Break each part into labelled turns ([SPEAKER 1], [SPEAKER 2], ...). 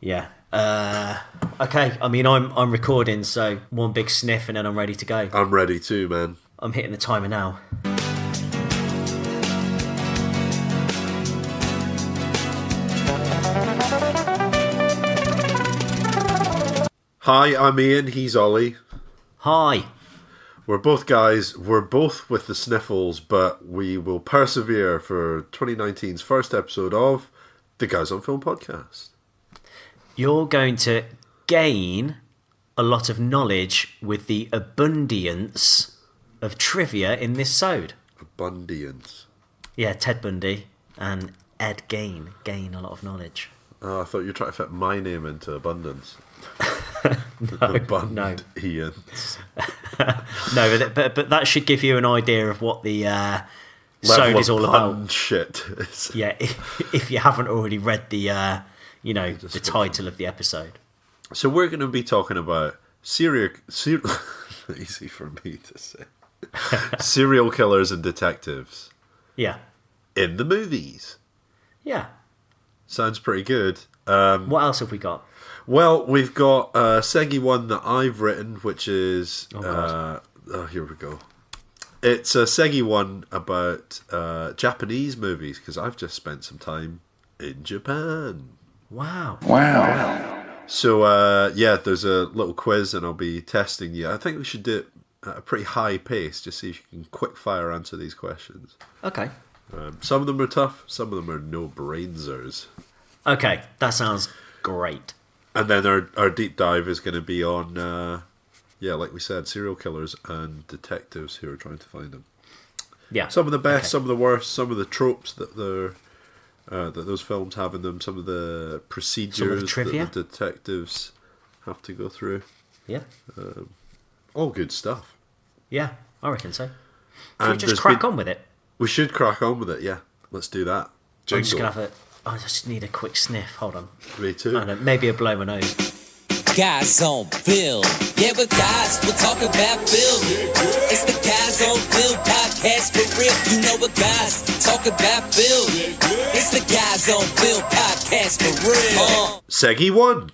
[SPEAKER 1] Yeah. Okay. I mean, I'm recording, so one big sniff and then I'm ready to go.
[SPEAKER 2] I'm ready too, man.
[SPEAKER 1] I'm hitting the timer now.
[SPEAKER 2] Hi, I'm Ian. He's Ollie.
[SPEAKER 1] Hi.
[SPEAKER 2] We're both guys. We're both with the sniffles, but we will persevere for 2019's first episode of the Guys on Film podcast.
[SPEAKER 1] You're going to gain a lot of knowledge with the abundance of trivia in this sode.
[SPEAKER 2] Abundance.
[SPEAKER 1] Yeah, Ted Bundy and Ed Gain a lot of knowledge.
[SPEAKER 2] Oh, I thought you were trying to fit my name into abundance.
[SPEAKER 1] No.
[SPEAKER 2] Ian.
[SPEAKER 1] No, but that should give you an idea of what the sode is all about.
[SPEAKER 2] Shit.
[SPEAKER 1] Yeah, if you haven't already read the the title of the episode.
[SPEAKER 2] So we're going to be talking about serial easy for me to say. Serial killers and detectives.
[SPEAKER 1] Yeah.
[SPEAKER 2] In the movies.
[SPEAKER 1] Yeah.
[SPEAKER 2] Sounds pretty good.
[SPEAKER 1] What else have we got?
[SPEAKER 2] Well, we've got a Segi one that I've written, which is... here we go. It's a Segi one about Japanese movies, because I've just spent some time in Japan.
[SPEAKER 1] Wow.
[SPEAKER 2] So, there's a little quiz, and I'll be testing you. I think we should do it at a pretty high pace, just so you can quick fire answer these questions.
[SPEAKER 1] Okay.
[SPEAKER 2] Some of them are tough, some of them are no-brainsers.
[SPEAKER 1] Okay, that sounds great.
[SPEAKER 2] And then our deep dive is going to be on, like we said, serial killers and detectives who are trying to find them.
[SPEAKER 1] Yeah.
[SPEAKER 2] Some of the best, some of the worst, some of the tropes that that those films have in them, some of the procedures that the detectives have to go through.
[SPEAKER 1] Yeah.
[SPEAKER 2] All good stuff.
[SPEAKER 1] Yeah, I reckon so.
[SPEAKER 2] And
[SPEAKER 1] we just crack on with it?
[SPEAKER 2] We should crack on with it, yeah. Let's do that. Jingle.
[SPEAKER 1] I'm just going to have I just need a quick sniff. Hold on.
[SPEAKER 2] Me too.
[SPEAKER 1] I don't know, maybe a blow my nose.
[SPEAKER 3] Guys on film. Yeah, but guys, we're talking about film. It's the Guys on Film podcast for real. You know what guys talk about film. It's the Guys on Film podcast for real.
[SPEAKER 2] Segi 1.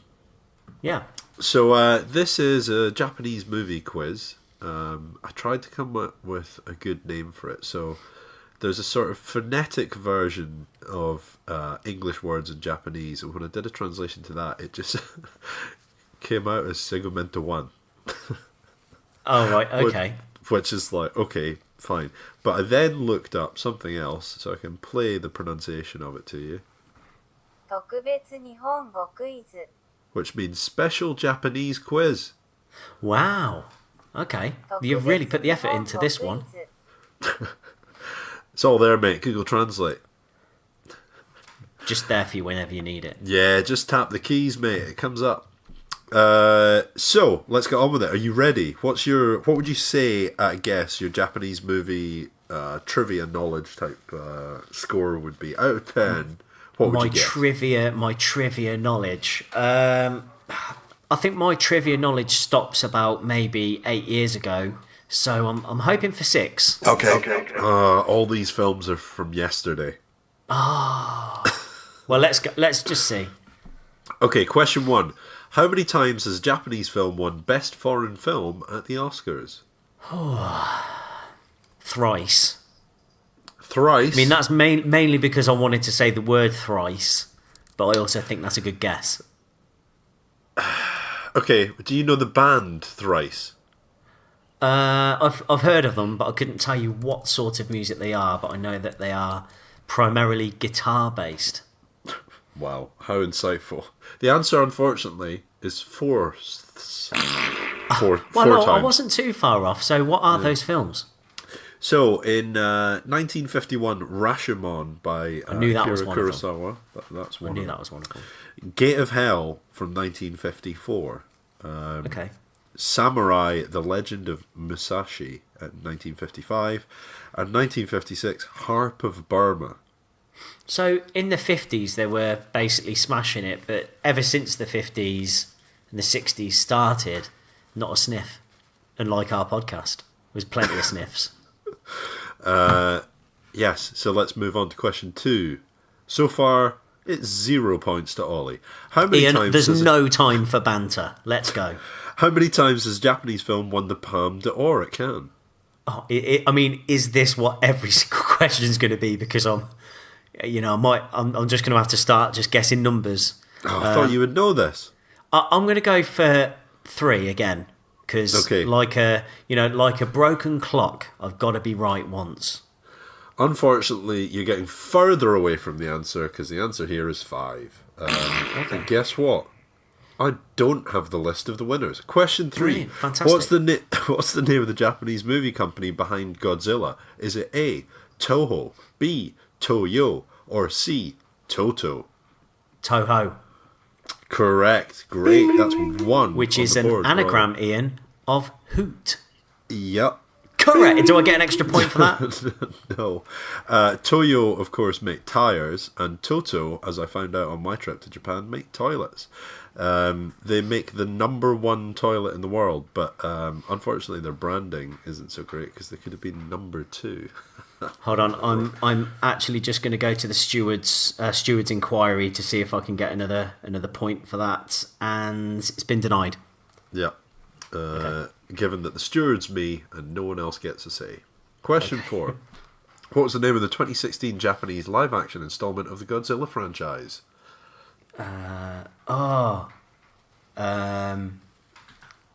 [SPEAKER 1] Yeah.
[SPEAKER 2] So this is a Japanese movie quiz. I tried to come up with a good name for it. So there's a sort of phonetic version of English words in Japanese, and when I did a translation to that, it just came out as Segmento 1.
[SPEAKER 1] Oh, right, okay.
[SPEAKER 2] Which is like, okay, fine. But I then looked up something else, so I can play the pronunciation of it to you.
[SPEAKER 4] 特別日本語クイズ
[SPEAKER 2] Which means special Japanese quiz.
[SPEAKER 1] Wow. Okay. You've really put the effort into this one.
[SPEAKER 2] It's all there, mate. Google Translate.
[SPEAKER 1] Just there for you whenever you need it.
[SPEAKER 2] Yeah, just tap the keys, mate. It comes up. So let's get on with it. Are you ready? What would you say at a guess your Japanese movie trivia knowledge type score would be out of 10? What would you guess?
[SPEAKER 1] My trivia knowledge. I think my trivia knowledge stops about maybe 8 years ago. So I'm hoping for 6.
[SPEAKER 2] Okay. All these films are from yesterday.
[SPEAKER 1] Ah. Well, let's just see.
[SPEAKER 2] Okay, question 1. How many times has a Japanese film won Best Foreign Film at the Oscars?
[SPEAKER 1] Thrice.
[SPEAKER 2] Thrice?
[SPEAKER 1] I mean, that's mainly because I wanted to say the word thrice, but I also think that's a good guess.
[SPEAKER 2] Okay, do you know the band Thrice?
[SPEAKER 1] I've heard of them, but I couldn't tell you what sort of music they are, but I know that they are primarily guitar-based.
[SPEAKER 2] Wow, how insightful. The answer, unfortunately, is 4. Four times.
[SPEAKER 1] I wasn't too far off. So what are those films?
[SPEAKER 2] So, in 1951, Rashomon by Akira Kurosawa. That's one.
[SPEAKER 1] I knew that was one of them.
[SPEAKER 2] Gate of Hell from 1954.
[SPEAKER 1] Okay.
[SPEAKER 2] Samurai, The Legend of Musashi at 1955. And 1956, Harp of Burma.
[SPEAKER 1] So in the 50s, they were basically smashing it, but ever since the 50s and the 60s started, not a sniff. And like our podcast, there's plenty of sniffs.
[SPEAKER 2] Yes, so let's move on to question 2. So far, It's 0 points to Ollie. How many
[SPEAKER 1] Ian,
[SPEAKER 2] times
[SPEAKER 1] there's no time for banter. Let's go.
[SPEAKER 2] How many times has Japanese film won the Palme d'Or at Cannes?
[SPEAKER 1] Oh, I mean, is this what every single question is going to be? Because I'm just going to have to start just guessing numbers.
[SPEAKER 2] Oh, I thought you would know this.
[SPEAKER 1] I'm going to go for 3 again because, like a broken clock, I've got to be right once.
[SPEAKER 2] Unfortunately, you're getting further away from the answer because the answer here is 5. And guess what? I don't have the list of the winners. Question 3.
[SPEAKER 1] Brilliant. Fantastic.
[SPEAKER 2] What's the name of the Japanese movie company behind Godzilla? Is it A, Toho, B, Toyo, or C, Toto?
[SPEAKER 1] Toho.
[SPEAKER 2] Correct. Great. That's 1.
[SPEAKER 1] Which
[SPEAKER 2] on
[SPEAKER 1] is
[SPEAKER 2] the
[SPEAKER 1] an
[SPEAKER 2] board.
[SPEAKER 1] anagram, Ian, of hoot.
[SPEAKER 2] Yep.
[SPEAKER 1] Correct. Do I get an extra point for that?
[SPEAKER 2] No. Toyo, of course, make tyres, and Toto, as I found out on my trip to Japan, make toilets. They make the #1 toilet in the world, but unfortunately their branding isn't so great because they could have been #2.
[SPEAKER 1] Hold on, I'm actually just going to go to the steward's inquiry to see if I can get another point for that, and it's been denied.
[SPEAKER 2] Yeah. Given that the steward's me and no one else gets a say. Question 4. What was the name of the 2016 Japanese live-action installment of the Godzilla franchise?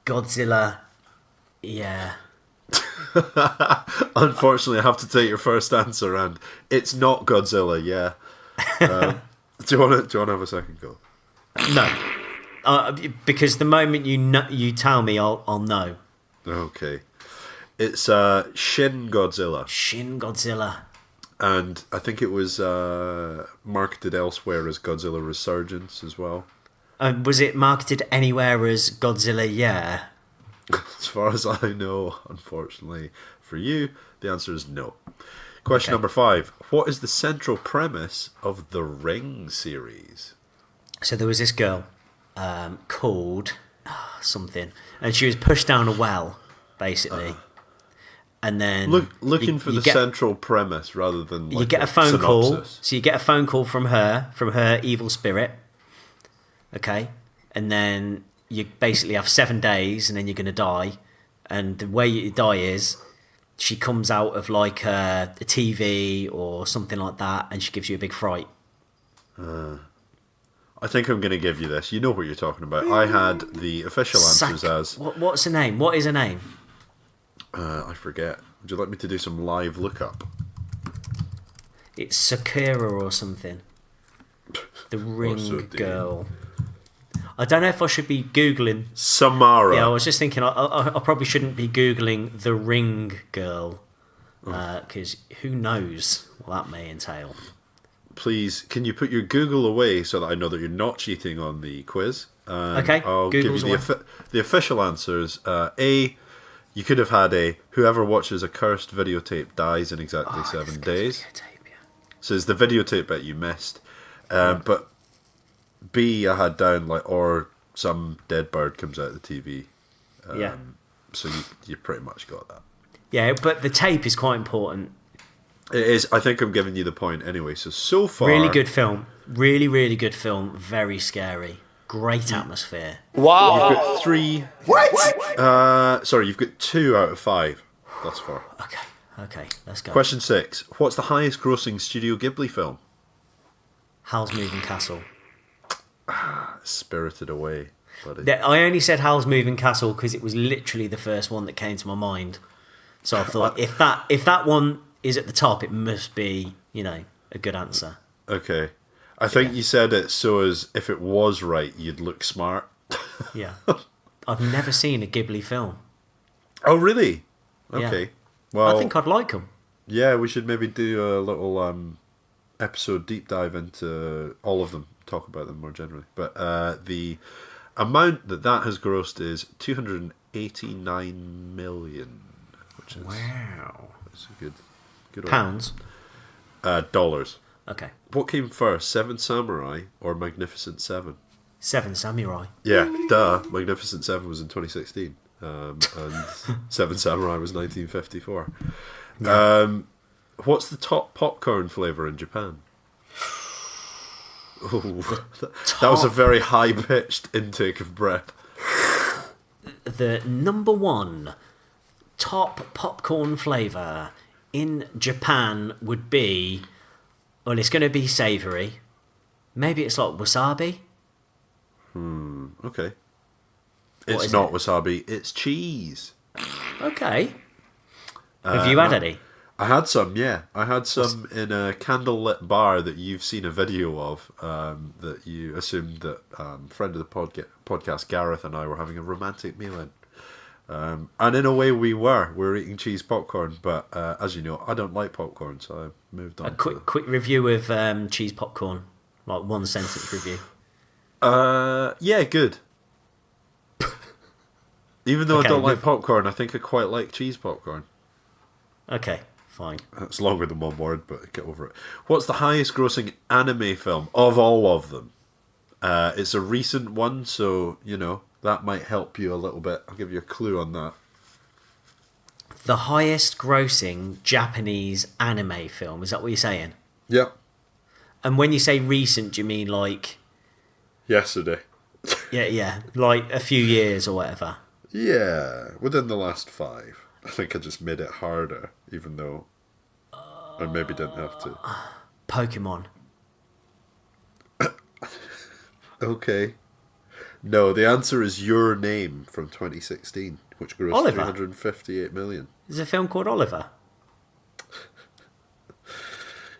[SPEAKER 1] Godzilla. Yeah.
[SPEAKER 2] Unfortunately, I have to take your first answer, and it's not Godzilla. Yeah. Do you want to have a second go?
[SPEAKER 1] No, because the moment you tell me, I'll know.
[SPEAKER 2] Okay, it's Shin Godzilla.
[SPEAKER 1] Shin Godzilla.
[SPEAKER 2] And I think it was marketed elsewhere as Godzilla Resurgence as well.
[SPEAKER 1] Was it marketed anywhere as Godzilla? Yeah.
[SPEAKER 2] As far as I know, unfortunately for you, the answer is no. Question number 5. What is the central premise of the Ring series?
[SPEAKER 1] So there was this girl called something, and she was pushed down a well, basically. And then
[SPEAKER 2] looking for the central premise rather than
[SPEAKER 1] you get a phone
[SPEAKER 2] synopsis.
[SPEAKER 1] call. So you get a phone call from her evil spirit. Okay, and then you basically have 7 days, and then you're going to die. And the way you die is she comes out of like a TV or something like that, and she gives you a big fright.
[SPEAKER 2] I think I'm going to give you this. You know what you're talking about. I had the official answers as...
[SPEAKER 1] What's her name? What is her name?
[SPEAKER 2] I forget. Would you like me to do some live lookup?
[SPEAKER 1] It's Sakura or something. The Ring Girl. I don't know if I should be Googling...
[SPEAKER 2] Samara.
[SPEAKER 1] Yeah, I was just thinking I probably shouldn't be Googling the Ring Girl. Because who knows what that may entail.
[SPEAKER 2] Please, can you put your Google away so that I know that you're not cheating on the quiz?
[SPEAKER 1] Okay,
[SPEAKER 2] I'll
[SPEAKER 1] Google's
[SPEAKER 2] give you the official answers. A, you could have had a whoever watches a cursed videotape dies in exactly 7 days.
[SPEAKER 1] Videotape, yeah.
[SPEAKER 2] So it's the videotape that you missed. But B, I had down like, or some dead bird comes out of the TV.
[SPEAKER 1] Yeah.
[SPEAKER 2] So you pretty much got that.
[SPEAKER 1] Yeah, but the tape is quite important.
[SPEAKER 2] It is. I think I'm giving you the point anyway. So far,
[SPEAKER 1] Really good film. Really, really good film. Very scary. Great atmosphere.
[SPEAKER 3] Wow.
[SPEAKER 2] You've got 3. What? Sorry, you've got 2 out of 5 thus far.
[SPEAKER 1] Okay, let's go.
[SPEAKER 2] Question 6. What's the highest grossing Studio Ghibli film?
[SPEAKER 1] Howl's Moving Castle.
[SPEAKER 2] Spirited Away, buddy.
[SPEAKER 1] I only said Howl's Moving Castle because it was literally the first one that came to my mind. So I thought if that one is at the top, it must be, a good answer.
[SPEAKER 2] Okay. I think you said it so as if it was right, you'd look smart.
[SPEAKER 1] Yeah. I've never seen a Ghibli film.
[SPEAKER 2] Oh, really? Okay.
[SPEAKER 1] Yeah.
[SPEAKER 2] Well,
[SPEAKER 1] I think I'd like them.
[SPEAKER 2] Yeah, we should maybe do a little episode deep dive into all of them, talk about them more generally. But the amount that has grossed is 289 million, which is That's a good
[SPEAKER 1] Pounds?
[SPEAKER 2] Dollars.
[SPEAKER 1] Okay.
[SPEAKER 2] What came first, Seven Samurai or Magnificent Seven?
[SPEAKER 1] Seven Samurai.
[SPEAKER 2] Yeah, duh. Magnificent Seven was in 2016. And Seven Samurai was 1954. Yeah. What's the top popcorn flavour in Japan? Oh, that was a very high-pitched intake of breath.
[SPEAKER 1] The number one top popcorn flavour in Japan would be... Well, it's going to be savoury. Maybe it's like wasabi.
[SPEAKER 2] Okay.
[SPEAKER 1] What
[SPEAKER 2] It's
[SPEAKER 1] is
[SPEAKER 2] not
[SPEAKER 1] it?
[SPEAKER 2] wasabi, it's cheese.
[SPEAKER 1] Okay. Have you had any?
[SPEAKER 2] I had some, yeah. I had some in a candlelit bar that you've seen a video of, that you assumed that friend of the podcast, Gareth, and I were having a romantic meal in. And in a way we were. We were eating cheese popcorn, but as you know, I don't like popcorn, so I moved on.
[SPEAKER 1] A quick review of cheese popcorn. Like one sentence review.
[SPEAKER 2] Yeah, good. Even though
[SPEAKER 1] Okay,
[SPEAKER 2] I don't like popcorn, I think I quite like cheese popcorn.
[SPEAKER 1] Okay, fine.
[SPEAKER 2] That's longer than one word, but get over it. What's the highest grossing anime film of all of them? It's a recent one, so, you know, that might help you a little bit. I'll give you a clue on that.
[SPEAKER 1] The highest grossing Japanese anime film, is that what you're saying?
[SPEAKER 2] Yep.
[SPEAKER 1] And when you say recent, do you mean like...
[SPEAKER 2] Yesterday.
[SPEAKER 1] Yeah, like a few years or whatever?
[SPEAKER 2] Yeah, within the last 5. I think I just made it harder, even though I maybe didn't have to.
[SPEAKER 1] Pokemon.
[SPEAKER 2] Okay. No, the answer is Your Name from 2016, which grossed
[SPEAKER 1] Oliver?
[SPEAKER 2] 358 million.
[SPEAKER 1] There's a film called Oliver.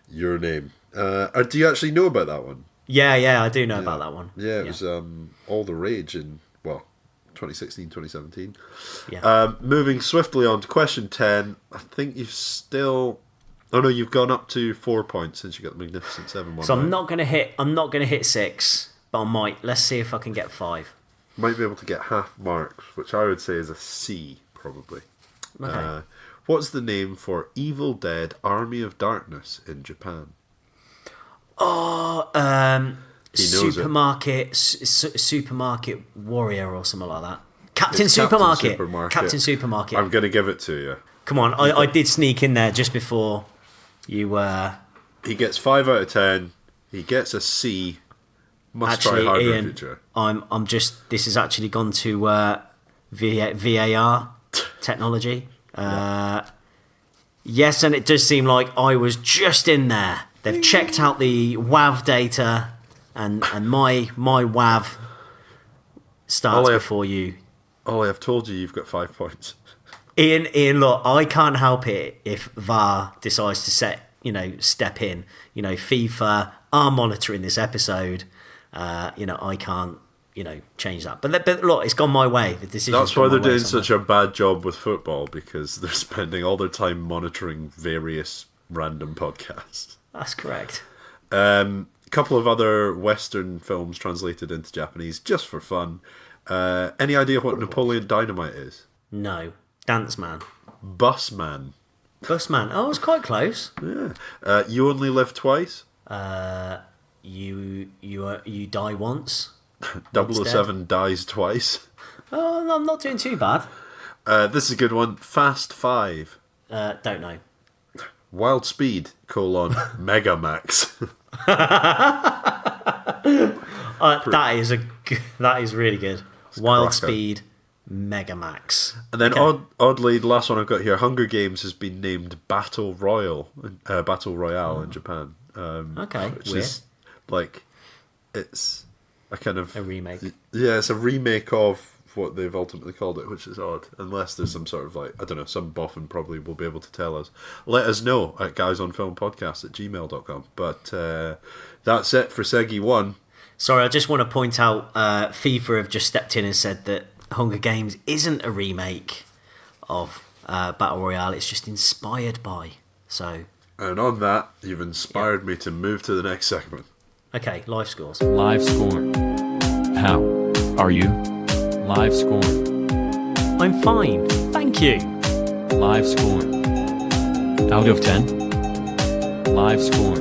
[SPEAKER 2] Your Name. Do you actually know about that one?
[SPEAKER 1] Yeah, I do know about that one.
[SPEAKER 2] Yeah, it was all the rage in, 2016, 2017.
[SPEAKER 1] Yeah.
[SPEAKER 2] Moving swiftly on to question 10. I think you've still... Oh no, you've gone up to 4 points since you got the Magnificent Seven one.
[SPEAKER 1] So
[SPEAKER 2] right?
[SPEAKER 1] I'm not gonna hit 6, but I might. Let's see if I can get 5.
[SPEAKER 2] Might be able to get half marks, which I would say is a C, probably.
[SPEAKER 1] Okay.
[SPEAKER 2] What's the name for Evil Dead Army of Darkness in Japan?
[SPEAKER 1] Oh,
[SPEAKER 2] He knows
[SPEAKER 1] supermarket warrior or something like that. Captain
[SPEAKER 2] It's
[SPEAKER 1] Supermarket.
[SPEAKER 2] Supermarket.
[SPEAKER 1] Captain Supermarket.
[SPEAKER 2] I'm going to give it to you.
[SPEAKER 1] Come on, I did sneak in there just before you.
[SPEAKER 2] He gets 5 out of 10. He gets a C. Must
[SPEAKER 1] Actually,
[SPEAKER 2] try harder in
[SPEAKER 1] Ian,
[SPEAKER 2] future.
[SPEAKER 1] I'm just. This has actually gone to VAR technology. Yes, and it does seem like I was just in there. They've checked out the WAV data, and my WAV starts before you.
[SPEAKER 2] Ollie, I've told you you've got 5 points.
[SPEAKER 1] Ian, look, I can't help it if VAR decides to step in. FIFA are monitoring this episode. I can't, change that. But look, it's gone my way. The decision.
[SPEAKER 2] That's why they're doing such a bad job with football, because they're spending all their time monitoring various random podcasts.
[SPEAKER 1] That's correct.
[SPEAKER 2] Couple of other Western films translated into Japanese, just for fun. Any idea what Napoleon Dynamite is?
[SPEAKER 1] No. Dance Man.
[SPEAKER 2] Busman.
[SPEAKER 1] Busman. Oh, it's quite close.
[SPEAKER 2] Yeah. You Only Live Twice.
[SPEAKER 1] You die once.
[SPEAKER 2] 007 Dies Twice.
[SPEAKER 1] Oh, no, I'm not doing too bad.
[SPEAKER 2] This is a good one. Fast 5.
[SPEAKER 1] Don't know.
[SPEAKER 2] Wild Speed, Megamax.
[SPEAKER 1] That is really good. Wild
[SPEAKER 2] cracker.
[SPEAKER 1] Speed, Megamax.
[SPEAKER 2] And then
[SPEAKER 1] Okay.
[SPEAKER 2] oddly, the last one I've got here, Hunger Games has been named Battle Royale in Japan.
[SPEAKER 1] Okay,
[SPEAKER 2] which
[SPEAKER 1] weird.
[SPEAKER 2] is like, it's a kind of
[SPEAKER 1] A remake.
[SPEAKER 2] Yeah, it's a remake of what they've ultimately called it, which is odd. Unless there's some sort of some boffin probably will be able to tell us. Let us know at guysonfilmpodcast@gmail.com. But that's it for Segi 1.
[SPEAKER 1] Sorry, I just want to point out FIFA have just stepped in and said that Hunger Games isn't a remake of Battle Royale, it's just inspired by. So,
[SPEAKER 2] And on that, you've inspired me to move to the next segment.
[SPEAKER 1] okay, live scores.
[SPEAKER 5] Live score. How are you? Live score.
[SPEAKER 1] I'm fine, thank you.
[SPEAKER 5] Live score. Out of 10. Live score.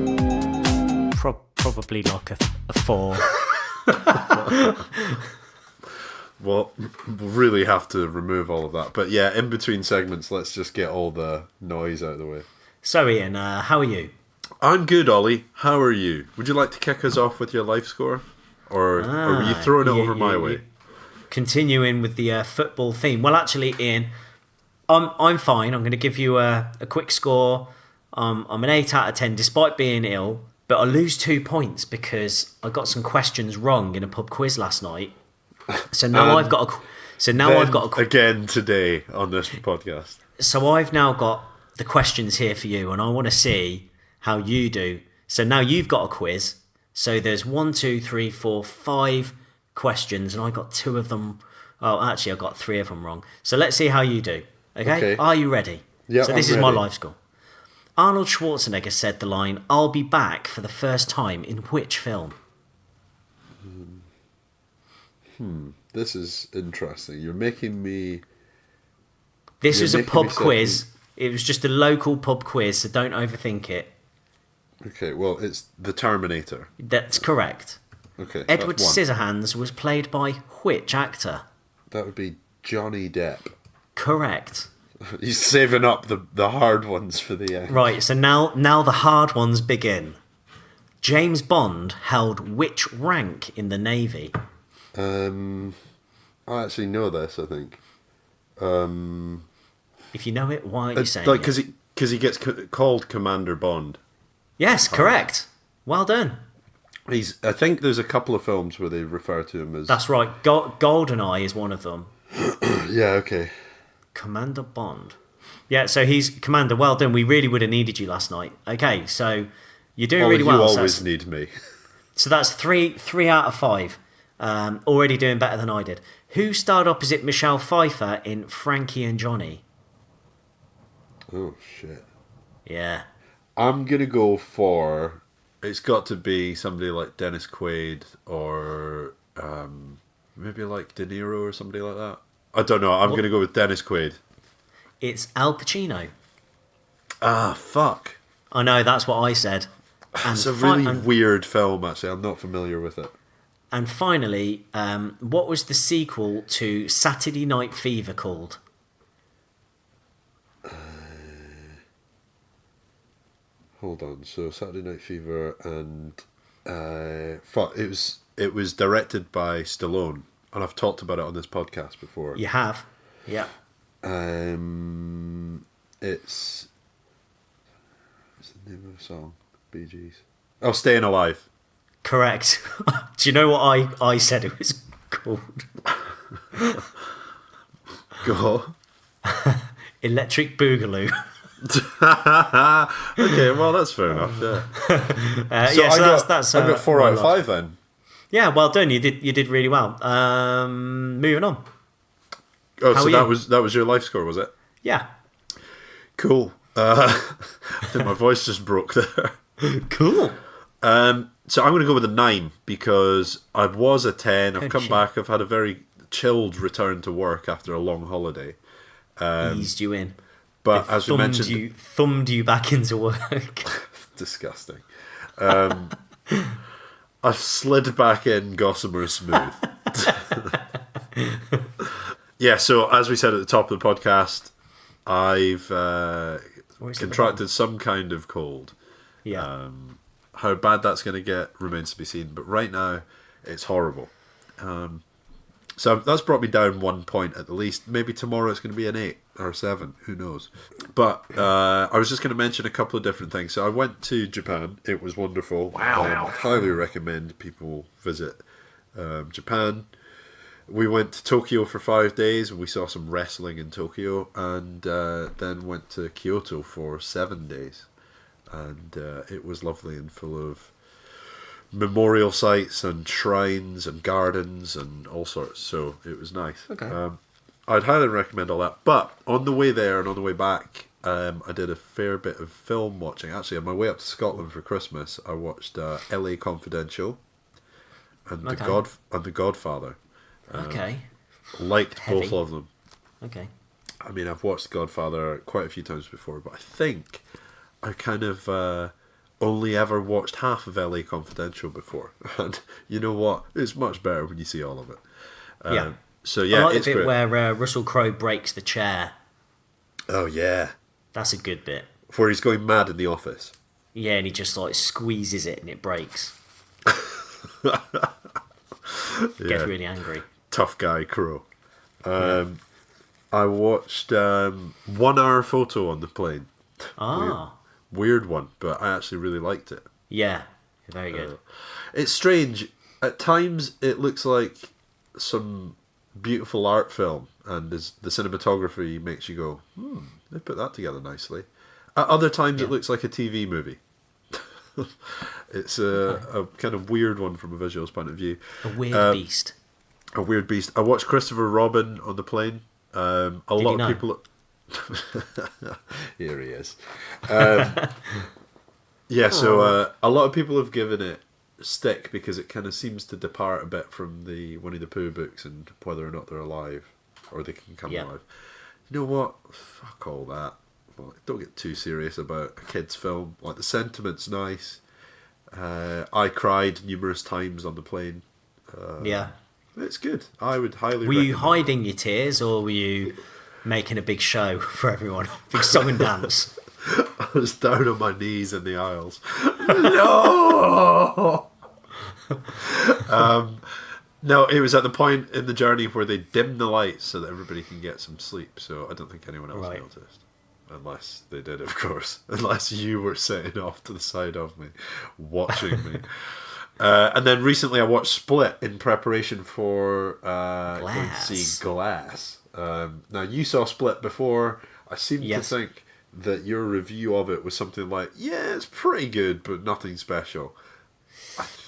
[SPEAKER 1] Probably like a 4.
[SPEAKER 2] Well, we'll really have to remove all of that. But yeah, in between segments, let's just get all the noise out of the way.
[SPEAKER 1] So Ian, how are you?
[SPEAKER 2] I'm good, Ollie. How are you? Would you like to kick us off with your life score? Or were you throwing it over my way?
[SPEAKER 1] Continuing with the football theme. Well, actually, Ian, I'm fine. I'm going to give you a quick score. I'm an 8 out of 10 despite being ill, but I lose 2 points because I got some questions wrong in a pub quiz last night. So now I've got a
[SPEAKER 2] again today on this podcast.
[SPEAKER 1] So I've now got the questions here for you, and I want to see how you do. So now you've got a quiz. So there's 1, 2, 3, 4, 5 questions, and I got 2 of them. Oh, actually, I got 3 of them wrong. So let's see how you do. Okay? Are you ready?
[SPEAKER 2] Yeah.
[SPEAKER 1] So this is my life score. Arnold Schwarzenegger said the line, "I'll be back" for the first time in which film?
[SPEAKER 2] This is interesting. You're making me...
[SPEAKER 1] This was a pub quiz. It was just a local pub quiz, so don't overthink it.
[SPEAKER 2] Okay, well, it's The Terminator.
[SPEAKER 1] That's correct.
[SPEAKER 2] Okay.
[SPEAKER 1] Edward
[SPEAKER 2] that's 1.
[SPEAKER 1] Scissorhands was played by which actor?
[SPEAKER 2] That would be Johnny Depp.
[SPEAKER 1] Correct.
[SPEAKER 2] He's saving up the hard ones for the end.
[SPEAKER 1] Right, so now the hard ones begin. James Bond held which rank in the Navy?
[SPEAKER 2] I actually know this, I think.
[SPEAKER 1] If you know it, why are you saying
[SPEAKER 2] like,
[SPEAKER 1] it?
[SPEAKER 2] because he gets called Commander Bond.
[SPEAKER 1] Yes, correct. Well done.
[SPEAKER 2] I think there's a couple of films where they refer to him as...
[SPEAKER 1] That's right. GoldenEye is one of them.
[SPEAKER 2] Yeah, okay.
[SPEAKER 1] Commander Bond. Yeah, so he's Commander. Well done. We really would have needed you last night. Okay, so you're doing really well.
[SPEAKER 2] You always need me.
[SPEAKER 1] So that's three out of 5. Already doing better than I did. Who starred opposite Michelle Pfeiffer in Frankie and Johnny?
[SPEAKER 2] Oh, shit.
[SPEAKER 1] Yeah.
[SPEAKER 2] I'm going to go for... It's got to be somebody like Dennis Quaid or maybe like De Niro or somebody like that. I don't know. I'm going to go with Dennis Quaid.
[SPEAKER 1] It's Al Pacino.
[SPEAKER 2] Ah, fuck.
[SPEAKER 1] I know, that's what I said. And
[SPEAKER 2] it's a really weird film, actually. I'm not familiar with it.
[SPEAKER 1] And finally, what was the sequel to Saturday Night Fever called?
[SPEAKER 2] Hold on. So Saturday Night Fever and fuck, it was directed by Stallone, and I've talked about it on this podcast before.
[SPEAKER 1] You have, yeah.
[SPEAKER 2] It's what's the name of the song? Bee Gees. Oh, Staying Alive.
[SPEAKER 1] Correct. Do you know what I said it was called?
[SPEAKER 2] Go.
[SPEAKER 1] Electric Boogaloo.
[SPEAKER 2] Okay, well that's fair enough. Yeah.
[SPEAKER 1] That's
[SPEAKER 2] I got 4 out of 5 then.
[SPEAKER 1] Yeah, well done. You did really well. Moving on.
[SPEAKER 2] Oh, so that was your life score, was it?
[SPEAKER 1] Yeah.
[SPEAKER 2] Cool. I think my voice just broke there.
[SPEAKER 1] Cool.
[SPEAKER 2] So I'm going to go with a 9 because I was a 10. I've come back. I've had a very chilled return to work after a long holiday.
[SPEAKER 1] Eased you in.
[SPEAKER 2] But as we mentioned...
[SPEAKER 1] thumbed you back into work.
[SPEAKER 2] Disgusting. I've slid back in gossamer smooth. Yeah, so as we said at the top of the podcast, I've contracted some kind of cold.
[SPEAKER 1] Yeah.
[SPEAKER 2] How bad that's going to get remains to be seen. But right now, it's horrible. So that's brought me down 1 point at the least. Maybe tomorrow it's going to be an 8 or 7. Who knows? But I was just going to mention a couple of different things. So I went to Japan. It was wonderful. Wow. Highly recommend people visit Japan. We went to Tokyo for 5 days. And we saw some wrestling in Tokyo. And then went to Kyoto for 7 days. And it was lovely and full of memorial sites and shrines and gardens and all sorts. So it was nice.
[SPEAKER 1] Okay.
[SPEAKER 2] I'd highly recommend all that. But on the way there and on the way back, I did a fair bit of film watching. Actually, on my way up to Scotland for Christmas, I watched LA Confidential and The Godfather.
[SPEAKER 1] Okay.
[SPEAKER 2] Liked
[SPEAKER 1] Heavy.
[SPEAKER 2] both of them.
[SPEAKER 1] Okay.
[SPEAKER 2] I mean, I've watched The Godfather quite a few times before, but I think I kind of only ever watched half of LA Confidential before. And you know what? It's much better when you see all of it.
[SPEAKER 1] Yeah.
[SPEAKER 2] So yeah,
[SPEAKER 1] I like
[SPEAKER 2] it's
[SPEAKER 1] the bit
[SPEAKER 2] great.
[SPEAKER 1] where Russell Crowe breaks the chair.
[SPEAKER 2] Oh yeah,
[SPEAKER 1] That's a good bit.
[SPEAKER 2] where he's going mad in the office.
[SPEAKER 1] Yeah, and he just like squeezes it and it breaks. Gets really angry.
[SPEAKER 2] Tough guy Crow. I watched 1 Hour Photo on the plane. Weird one, but I actually really liked it.
[SPEAKER 1] Yeah, very good.
[SPEAKER 2] It's strange. At times it looks like some beautiful art film, and the cinematography makes you go, they put that together nicely. At other times it looks like a TV movie. It's a kind of weird one from a visuals point of view.
[SPEAKER 1] A weird beast.
[SPEAKER 2] A weird beast. I watched Christopher Robin on the plane. A lot of people... Here he is. So a lot of people have given it stick because it kind of seems to depart a bit from the Winnie the Pooh books and whether or not they're alive or they can come alive. You know what? Fuck all that. Well, don't get too serious about a kid's film. Like, the sentiment's nice. I cried numerous times on the plane. It's good. I would highly recommend.
[SPEAKER 1] Were you hiding your tears or were you making a big show for everyone? Big song and dance?
[SPEAKER 2] I was down on my knees in the aisles. No! No, it was at the point in the journey where they dimmed the lights so that everybody can get some sleep. So I don't think anyone else noticed. Unless they did, of course. Unless you were sitting off to the side of me, watching me. And then recently I watched Split in preparation for going to see Glass. Now, you saw Split before. I seem to think that your review of it was something like, yeah, it's pretty good, but nothing special.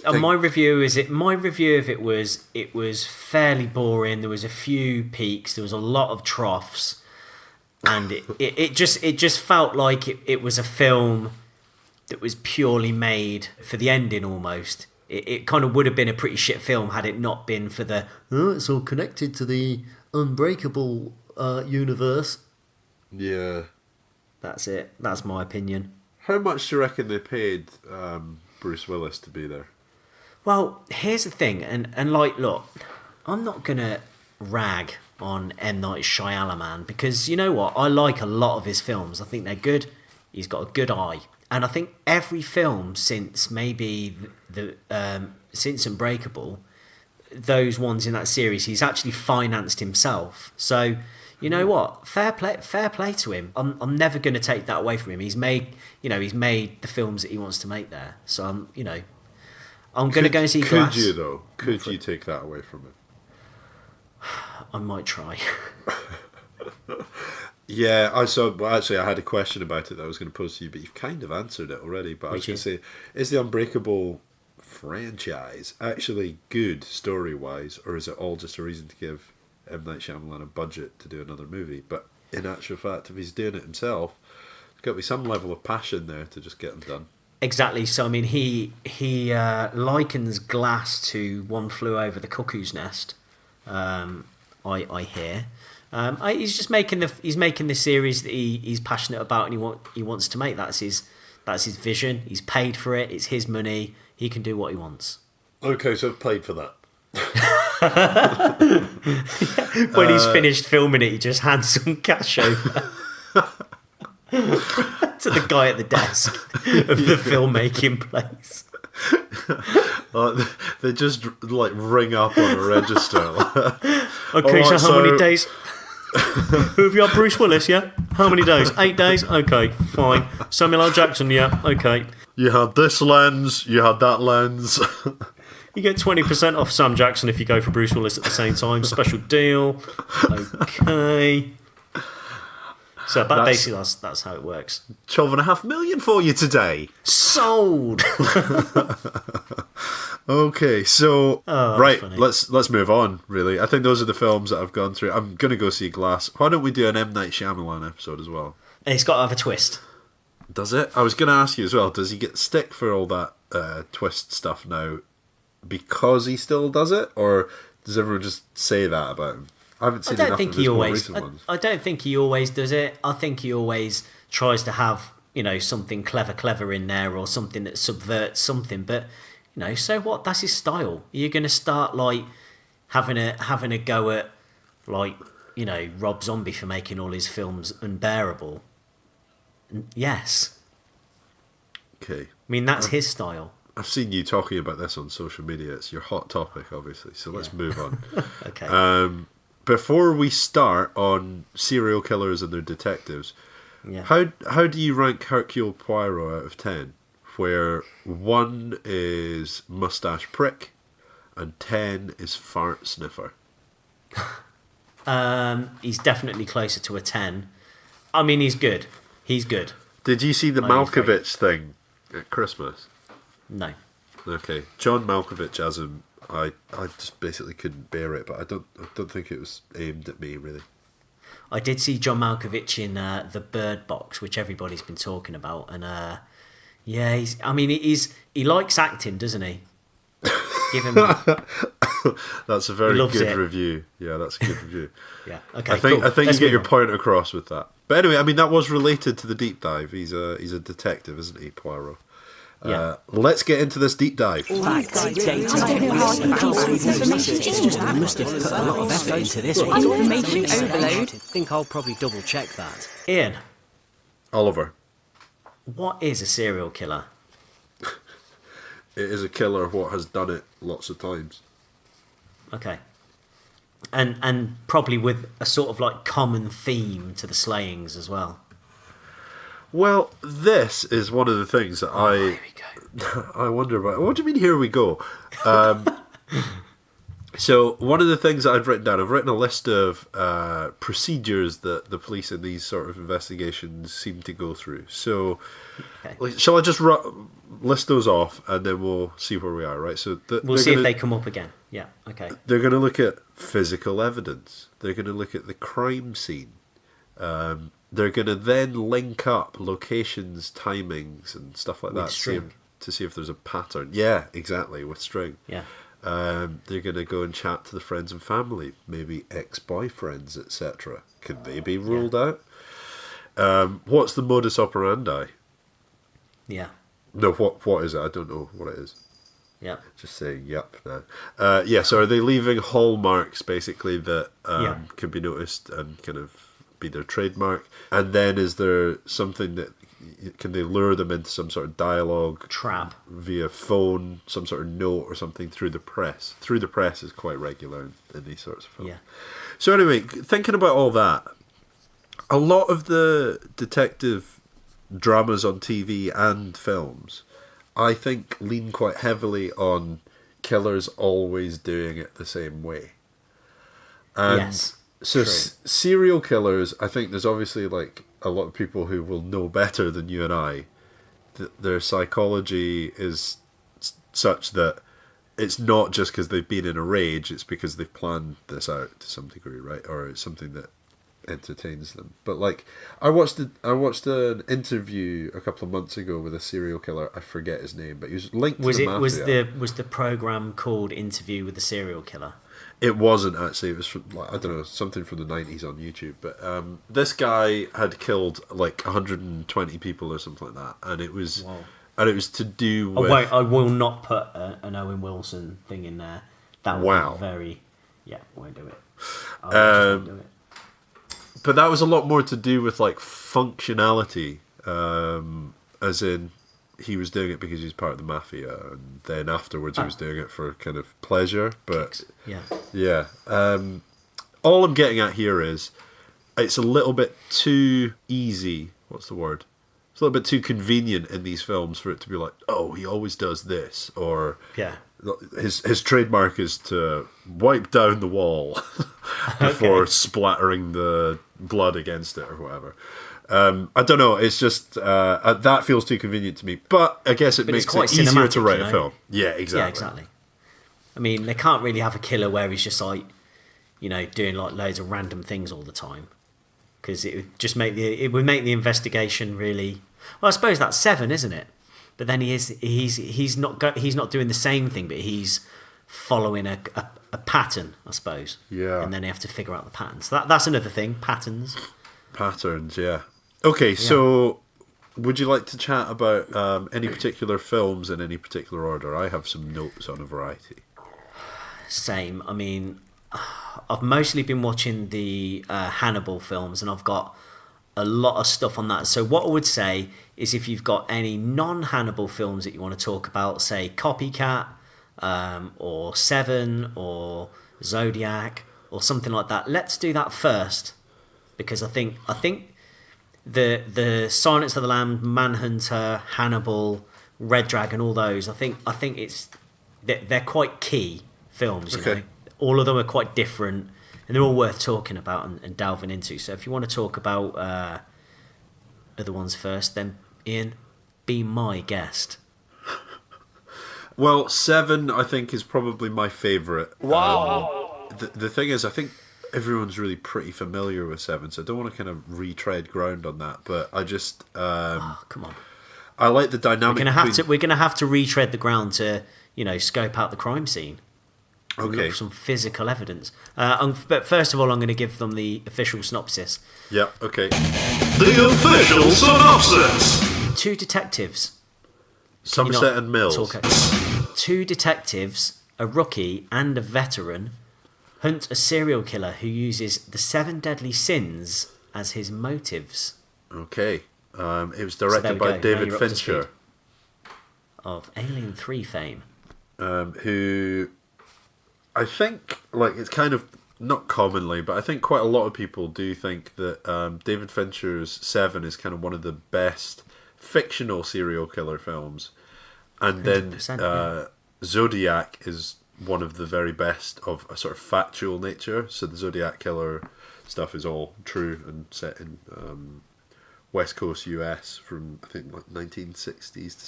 [SPEAKER 1] My review of it was fairly boring. There was a few peaks. There was a lot of troughs. And it just felt like it was a film that was purely made for the ending almost. It kind of would have been a pretty shit film had it not been for the, it's all connected to the Unbreakable universe.
[SPEAKER 2] Yeah.
[SPEAKER 1] That's it. That's my opinion.
[SPEAKER 2] How much do you reckon they paid Bruce Willis to be there?
[SPEAKER 1] Well, here's the thing. And like, look, I'm not going to rag on M. Night Shyamalan because, you know what, I like a lot of his films. I think they're good. He's got a good eye, and I think every film since maybe since Unbreakable, those ones in that series, he's actually financed himself. So you know what, fair play to him. I'm never going to take that away from him. He's made the films that he wants to make there. So I'm going to go and see Glass.
[SPEAKER 2] Could you though? Could you take that away from him?
[SPEAKER 1] I might try.
[SPEAKER 2] Yeah, I saw. Well, actually, I had a question about it that I was going to pose to you, but you've kind of answered it already. But I was going to say, is the Unbreakable franchise actually good story-wise, or is it all just a reason to give M. Night Shyamalan a budget to do another movie? But in actual fact, if he's doing it himself, there's got to be some level of passion there to just get him done. Exactly.
[SPEAKER 1] So I mean, he likens Glass to One Flew Over the Cuckoo's Nest. I hear. He's just making the series that he's passionate about and he wants to make. That's his vision. He's paid for it. It's his money. He can do what he wants.
[SPEAKER 2] Okay, so I've paid for that.
[SPEAKER 1] When he's finished filming it, he just hands some cash over to the guy at the desk of the filmmaking place.
[SPEAKER 2] They just like ring up on a register.
[SPEAKER 1] Okay, right, so how many days? Who have you got? Bruce Willis, yeah? How many days? 8 days? Okay, fine. Samuel L. Jackson, yeah? Okay.
[SPEAKER 2] You had this lens, you had that lens.
[SPEAKER 1] You get 20% off Sam Jackson if you go for Bruce Willis at the same time. Special deal. Okay. So basically that's how it works.
[SPEAKER 2] 12.5 million for you today.
[SPEAKER 1] Sold.
[SPEAKER 2] Okay, so right,
[SPEAKER 1] funny.
[SPEAKER 2] let's move on. Really, I think those are the films that I've gone through. I'm gonna go see Glass. Why don't we do an M. Night Shyamalan episode as well?
[SPEAKER 1] And it's got to have a twist.
[SPEAKER 2] Does it? I was gonna ask you as well. Does he get stick for all that twist stuff now because he still does it, or does everyone just say that about him? I haven't seen enough of his more recent ones.
[SPEAKER 1] I don't think he always does it. I think he always tries to have, something clever in there or something that subverts something. But, so what? That's his style. You're going to start, like, having a go at, like, Rob Zombie for making all his films unbearable. Yes.
[SPEAKER 2] Okay.
[SPEAKER 1] I mean, that's his style.
[SPEAKER 2] I've seen you talking about this on social media. It's your hot topic, obviously. So let's move on.
[SPEAKER 1] Okay.
[SPEAKER 2] Before we start on serial killers and their detectives, how do you rank Hercule Poirot out of 10? Where 1 is mustache prick and 10 is fart sniffer.
[SPEAKER 1] He's definitely closer to a 10. I mean, he's good. He's good.
[SPEAKER 2] Did you see the Malkovich thing at Christmas?
[SPEAKER 1] No.
[SPEAKER 2] Okay, John Malkovich as him. I just basically couldn't bear it, but I don't think it was aimed at me really.
[SPEAKER 1] I did see John Malkovich in The Bird Box, which everybody's been talking about, and he likes acting, doesn't he? Give him that.
[SPEAKER 2] That's a very good review. Yeah, that's a good review.
[SPEAKER 1] Yeah. Okay.
[SPEAKER 2] I think
[SPEAKER 1] Let's
[SPEAKER 2] you get your
[SPEAKER 1] move on.
[SPEAKER 2] point across with that. But anyway, I mean that was related to the deep dive. He's a detective, isn't he, Poirot?
[SPEAKER 1] Yeah.
[SPEAKER 2] Let's get into this deep dive.
[SPEAKER 6] Facts, data, information must have put a lot of effort into this one. Information overload.
[SPEAKER 7] I think I'll probably double check that.
[SPEAKER 1] Ian,
[SPEAKER 2] Oliver.
[SPEAKER 1] what is a serial killer?
[SPEAKER 2] It is a killer what has done it lots of times.
[SPEAKER 1] Okay. And probably with a sort of like common theme to the slayings as well.
[SPEAKER 2] Well, this is one of the things that
[SPEAKER 1] Here we go.
[SPEAKER 2] I wonder about. What do you mean, here we go? So, one of the things that I've written down, I've written a list of procedures that the police in these sort of investigations seem to go through. So, shall I just list those off and then we'll see where we are, right? So
[SPEAKER 1] We'll see if they come up again. Yeah, okay.
[SPEAKER 2] They're going to look at physical evidence. They're going to look at the crime scene. They're going to then link up locations, timings, and stuff like that to see if there's a pattern. Yeah, exactly, with string.
[SPEAKER 1] Yeah.
[SPEAKER 2] They're going to go and chat to the friends and family, maybe ex-boyfriends, etc. Could they be ruled out? What's the modus operandi?
[SPEAKER 1] Yeah.
[SPEAKER 2] No, what is it? I don't know what it is.
[SPEAKER 1] Yeah.
[SPEAKER 2] Just saying yep now. So are they leaving hallmarks, basically, that can be noticed and kind of be their trademark? And then is there something that can they lure them into some sort of dialogue
[SPEAKER 1] Trap
[SPEAKER 2] via phone, some sort of note or something through the press? Through the press is quite regular in these sorts of films.
[SPEAKER 1] Yeah.
[SPEAKER 2] So anyway, thinking about all that, a lot of the detective dramas on TV and films, I think, lean quite heavily on killers always doing it the same way. And
[SPEAKER 1] yes.
[SPEAKER 2] so serial killers, I think there's obviously like a lot of people who will know better than you and I that their psychology is such that it's not just because they've been in a rage, it's because they've planned this out to some degree, right? Or it's something that entertains them. But like I watched an interview a couple of months ago with a serial killer. I forget his name, but he was linked to the mafia.
[SPEAKER 1] Was the program called Interview with the Serial Killer?
[SPEAKER 2] It wasn't actually. It was from, like, I don't know, something from the 90s on YouTube. But this guy had killed like 120 people or something like that, and it was to do with.
[SPEAKER 1] Oh wait, I will not put an Owen Wilson thing in there. That was very. Yeah, won't do it. Won't do it.
[SPEAKER 2] But that was a lot more to do with like functionality, as in he was doing it because he's part of the mafia, and then afterwards he was doing it for kind of pleasure. But yeah. All I'm getting at here is it's a little bit too easy. What's the word? It's a little bit too convenient in these films for it to be like, oh, he always does this, or his trademark is to wipe down the wall before splattering the blood against it or whatever. I don't know. It's just that feels too convenient to me. But I guess it makes it easier to write a film. Yeah, exactly.
[SPEAKER 1] Yeah, exactly. I mean, they can't really have a killer where he's just like, doing like loads of random things all the time, because it would just make the investigation really. Well, I suppose that's Seven, isn't it? But then he's not doing the same thing, but he's following a pattern, I suppose.
[SPEAKER 2] Yeah.
[SPEAKER 1] And then they have to figure out the patterns. That's another thing. Patterns, yeah. Okay, so would you like to chat about any particular films in any particular order? I have some notes on a variety. Same. I mean, I've mostly been watching the Hannibal films, and I've got a lot of stuff on that. So what I would say is if you've got any non-Hannibal films that you want to talk about, say Copycat, or Seven, or Zodiac, or something like that, let's do that first, because I think the Silence of the Lambs, Manhunter, Hannibal, Red Dragon, all those, I think they're quite key films. You know? All of them are quite different, and they're all worth talking about and delving into. So if you want to talk about other ones first, then Ian, be my guest.
[SPEAKER 2] Well, Seven, I think, is probably my favourite.
[SPEAKER 8] Wow.
[SPEAKER 2] The thing is, I think everyone's really pretty familiar with Seven, so I don't want to kind of retread ground on that. But I just,
[SPEAKER 1] come on,
[SPEAKER 2] I like the dynamic.
[SPEAKER 1] We're gonna have to retread the ground to, scope out the crime scene.
[SPEAKER 2] Okay.
[SPEAKER 1] Look for some physical evidence. But first of all, I'm going to give them the official synopsis.
[SPEAKER 2] Yeah. Okay.
[SPEAKER 9] The official synopsis.
[SPEAKER 1] Two detectives.
[SPEAKER 2] Somerset and Mills.
[SPEAKER 1] Two detectives, a rookie and a veteran, hunt a serial killer who uses the 7 deadly sins as his motives.
[SPEAKER 2] Okay. It was directed by David Fincher
[SPEAKER 1] of Alien 3 fame.
[SPEAKER 2] Who I think, it's kind of not commonly, but I think quite a lot of people do think that David Fincher's Seven is kind of one of the best fictional serial killer films. And then Zodiac is one of the very best of a sort of factual nature. So the Zodiac killer stuff is all true and set in West Coast US from, I think, 1960s to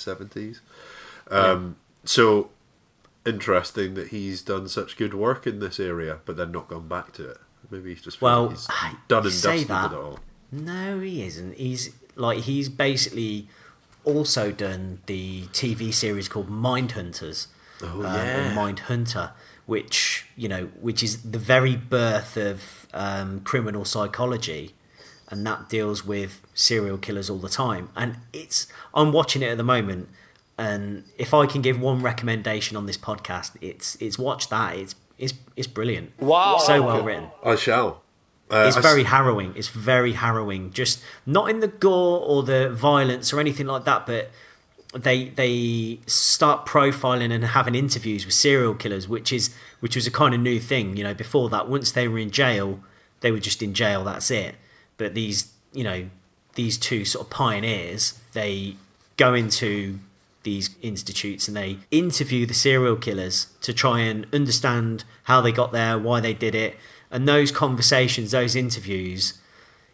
[SPEAKER 2] 70s. So interesting that he's done such good work in this area, but then not gone back to it. Maybe he's just done and dusted it all.
[SPEAKER 1] No, he isn't. He's basically also done the TV series called Mindhunters. Or Mindhunter, which is the very birth of criminal psychology, and that deals with serial killers all the time. And I'm watching it at the moment, and if I can give one recommendation on this podcast, it's watch that. It's brilliant.
[SPEAKER 8] Wow,
[SPEAKER 1] so well written.
[SPEAKER 2] I shall.
[SPEAKER 1] It's very harrowing. It's very harrowing. Just not in the gore or the violence or anything like that, but they start profiling and having interviews with serial killers, which was a kind of new thing. Before that, once they were in jail, they were just in jail. That's it. But these two sort of pioneers, they go into these institutes and they interview the serial killers to try and understand how they got there, why they did it. And those conversations, those interviews,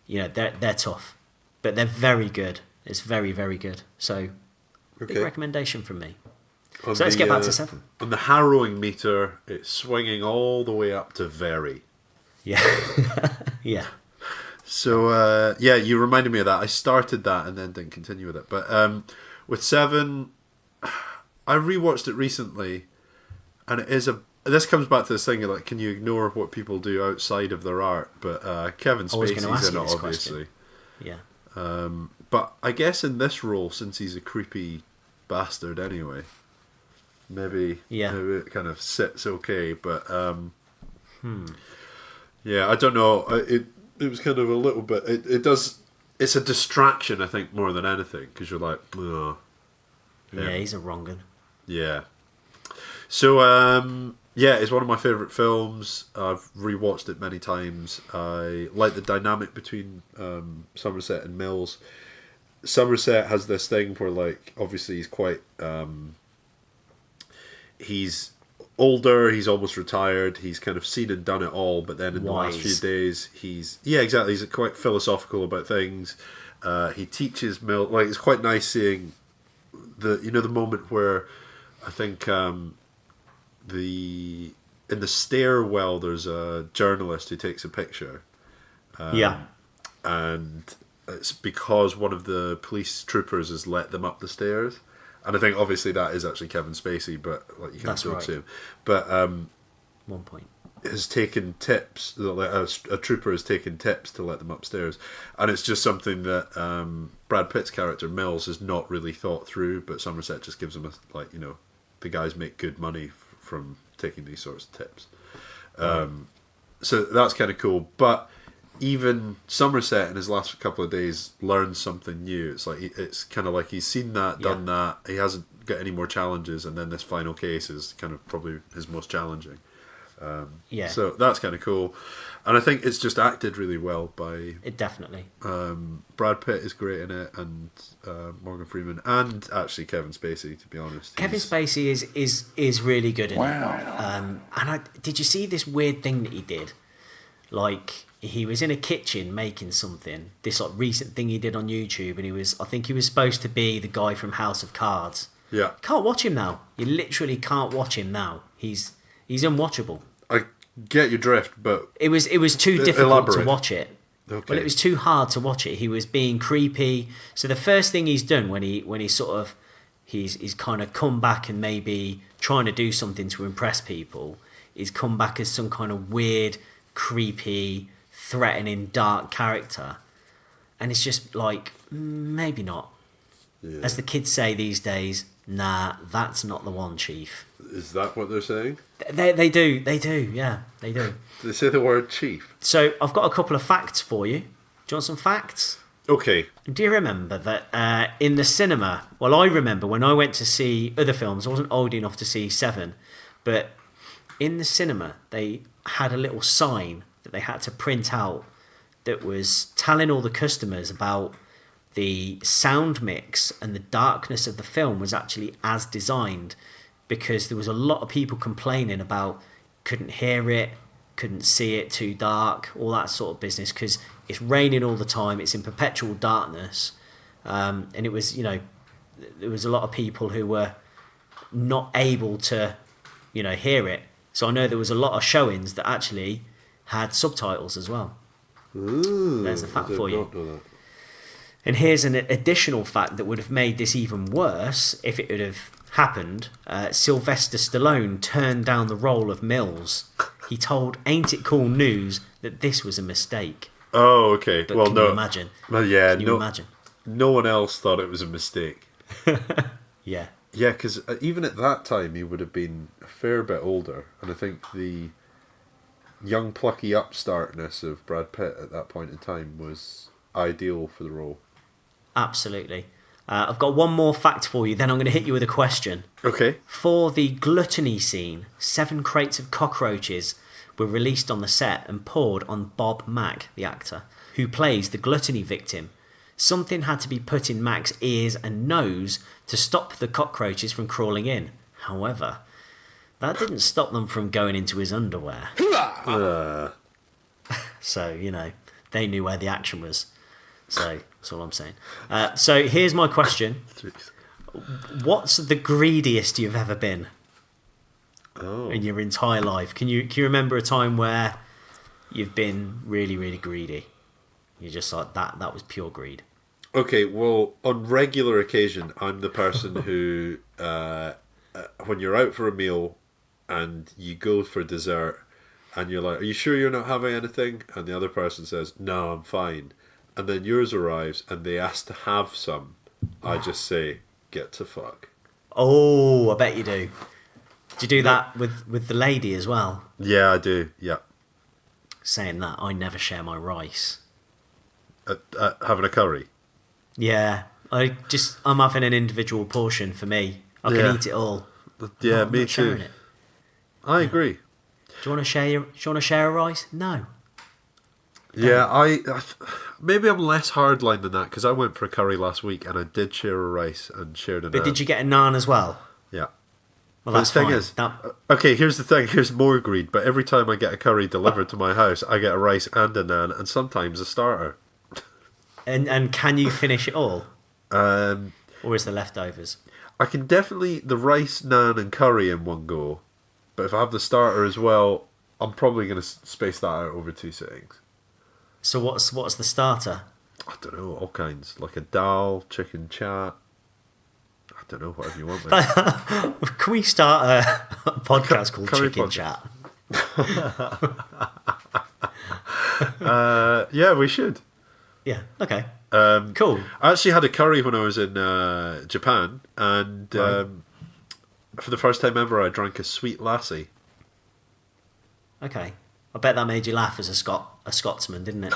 [SPEAKER 1] they're tough, but they're very good. It's very, very good. So, big recommendation from me. So let's get back to Seven.
[SPEAKER 2] On the harrowing meter, it's swinging all the way up to very.
[SPEAKER 1] Yeah. Yeah.
[SPEAKER 2] So, you reminded me of that. I started that and then didn't continue with it. But with Seven, I rewatched it recently, and it is this comes back to this thing of can you ignore what people do outside of their art? But Kevin Spacey's in it, obviously.
[SPEAKER 1] Yeah.
[SPEAKER 2] But I guess in this role, since he's a creepy bastard anyway, maybe it kind of sits okay. But yeah, I don't know. It was kind of a little bit. It does. It's a distraction, I think, more than anything, because you're like, oh.
[SPEAKER 1] Yeah, he's a wrong un.
[SPEAKER 2] Yeah. So, it's one of my favourite films. I've rewatched it many times. I like the dynamic between Somerset and Mills. Somerset has this thing where, obviously he's quite... he's older, he's almost retired, he's kind of seen and done it all, but then in the last few days, he's quite philosophical about things. He teaches Mills... it's quite nice seeing the moment where I think... in the stairwell, there's a journalist who takes a picture. And it's because one of the police troopers has let them up the stairs. And I think obviously that is actually Kevin Spacey, but you can't still see him. But
[SPEAKER 1] 1 point.
[SPEAKER 2] Has taken tips. A trooper has taken tips to let them upstairs, and it's just something that Brad Pitt's character Mills has not really thought through. But Somerset just gives him the guys make good money from taking these sorts of tips. So that's kind of cool. But even Somerset in his last couple of days learns something new. It's kind of like he's seen that, done that. He hasn't got any more challenges, and then this final case is kind of probably his most challenging. So that's kind of cool, and I think it's just acted really well by.
[SPEAKER 1] It definitely.
[SPEAKER 2] Brad Pitt is great in it, and Morgan Freeman, and actually Kevin Spacey. To be honest,
[SPEAKER 1] Kevin Spacey is really good in it. Did you see this weird thing that he did? Like, he was in a kitchen making something. This like recent thing he did on YouTube, and I think he was supposed to be the guy from House of Cards.
[SPEAKER 2] Yeah,
[SPEAKER 1] can't watch him now. You literally can't watch him now. He's unwatchable.
[SPEAKER 2] I get your drift, but
[SPEAKER 1] it was too difficult to watch it.
[SPEAKER 2] Okay.
[SPEAKER 1] Well, it was too hard to watch it. He was being creepy. So the first thing he's done when he sort of he's kind of come back and maybe trying to do something to impress people, is come back as some kind of weird, creepy, threatening, dark character, and it's just like maybe not. Yeah. As the kids say these days, nah, that's not the one, Chief.
[SPEAKER 2] Is that what they're saying?
[SPEAKER 1] They do, yeah, they do.
[SPEAKER 2] They say the word chief.
[SPEAKER 1] So I've got a couple of facts for you. Do you want some facts?
[SPEAKER 2] Okay.
[SPEAKER 1] Do you remember that in the cinema, well, I remember when I went to see other films, I wasn't old enough to see Seven, but in the cinema, they had a little sign that they had to print out that was telling all the customers about the sound mix and the darkness of the film was actually as designed, because there was a lot of people complaining about couldn't hear it, couldn't see it, too dark, all that sort of business, because it's raining all the time, it's in perpetual darkness, and it was, there was a lot of people who were not able to, hear it. So I know there was a lot of showings that actually had subtitles as well.
[SPEAKER 2] Ooh,
[SPEAKER 1] there's a fact for you. And here's an additional fact that would have made this even worse if it would have happened. Sylvester Stallone turned down the role of Mills. He told Ain't It Cool News that this was a mistake.
[SPEAKER 2] Oh, okay.
[SPEAKER 1] But
[SPEAKER 2] well,
[SPEAKER 1] can
[SPEAKER 2] no.
[SPEAKER 1] you imagine?
[SPEAKER 2] Well, yeah.
[SPEAKER 1] Can you imagine?
[SPEAKER 2] No one else thought it was a mistake.
[SPEAKER 1] Yeah.
[SPEAKER 2] Yeah, because even at that time, he would have been a fair bit older. And I think the young, plucky upstartness of Brad Pitt at that point in time was ideal for the role.
[SPEAKER 1] Absolutely. I've got one more fact for you, then I'm going to hit you with a question.
[SPEAKER 2] Okay.
[SPEAKER 1] For the gluttony scene, 7 crates of cockroaches were released on the set and poured on Bob Mack, the actor, who plays the gluttony victim. Something had to be put in Mack's ears and nose to stop the cockroaches from crawling in. However, that didn't stop them from going into his underwear. So, they knew where the action was. So, that's all I'm saying. So, here's my question. What's the greediest you've ever been in your entire life? Can you remember a time where you've been really, really greedy? You're just like, that was pure greed.
[SPEAKER 2] Okay, well, on regular occasion, I'm the person who, when you're out for a meal and you go for dessert and you're like, are you sure you're not having anything? And the other person says, no, I'm fine. And then yours arrives and they ask to have some. I just say, get to fuck.
[SPEAKER 1] Oh, I bet you do. Do you do that with the lady as well?
[SPEAKER 2] Yeah, I do, yeah.
[SPEAKER 1] Saying that, I never share my rice.
[SPEAKER 2] Having a curry?
[SPEAKER 1] Yeah, I'm having an individual portion for me. I can eat it all.
[SPEAKER 2] Yeah,
[SPEAKER 1] I'm
[SPEAKER 2] me
[SPEAKER 1] not sharing
[SPEAKER 2] too.
[SPEAKER 1] It.
[SPEAKER 2] I agree.
[SPEAKER 1] Do you want to share a rice? No.
[SPEAKER 2] Yeah, I maybe I'm less hardline than that, because I went for a curry last week and I did share a rice and shared a naan.
[SPEAKER 1] But did you get a naan as well?
[SPEAKER 2] Yeah.
[SPEAKER 1] Well, that's fine.
[SPEAKER 2] Okay, here's the thing. Here's more greed. But every time I get a curry delivered to my house, I get a rice and a naan, and sometimes a starter.
[SPEAKER 1] And can you finish it all? Or is there leftovers?
[SPEAKER 2] I can definitely the rice, naan, and curry in one go. But if I have the starter as well, I'm probably going to space that out over 2 sittings.
[SPEAKER 1] So what's the starter?
[SPEAKER 2] I don't know, all kinds. Like a dal, chicken chat. I don't know, whatever you want, mate.
[SPEAKER 1] Can we start a podcast called Chicken Chat?
[SPEAKER 2] Yeah, we should.
[SPEAKER 1] Yeah, okay.
[SPEAKER 2] Cool. I actually had a curry when I was in Japan, and for the first time ever, I drank a sweet lassi.
[SPEAKER 1] Okay. I bet that made you laugh as a Scotsman, didn't it?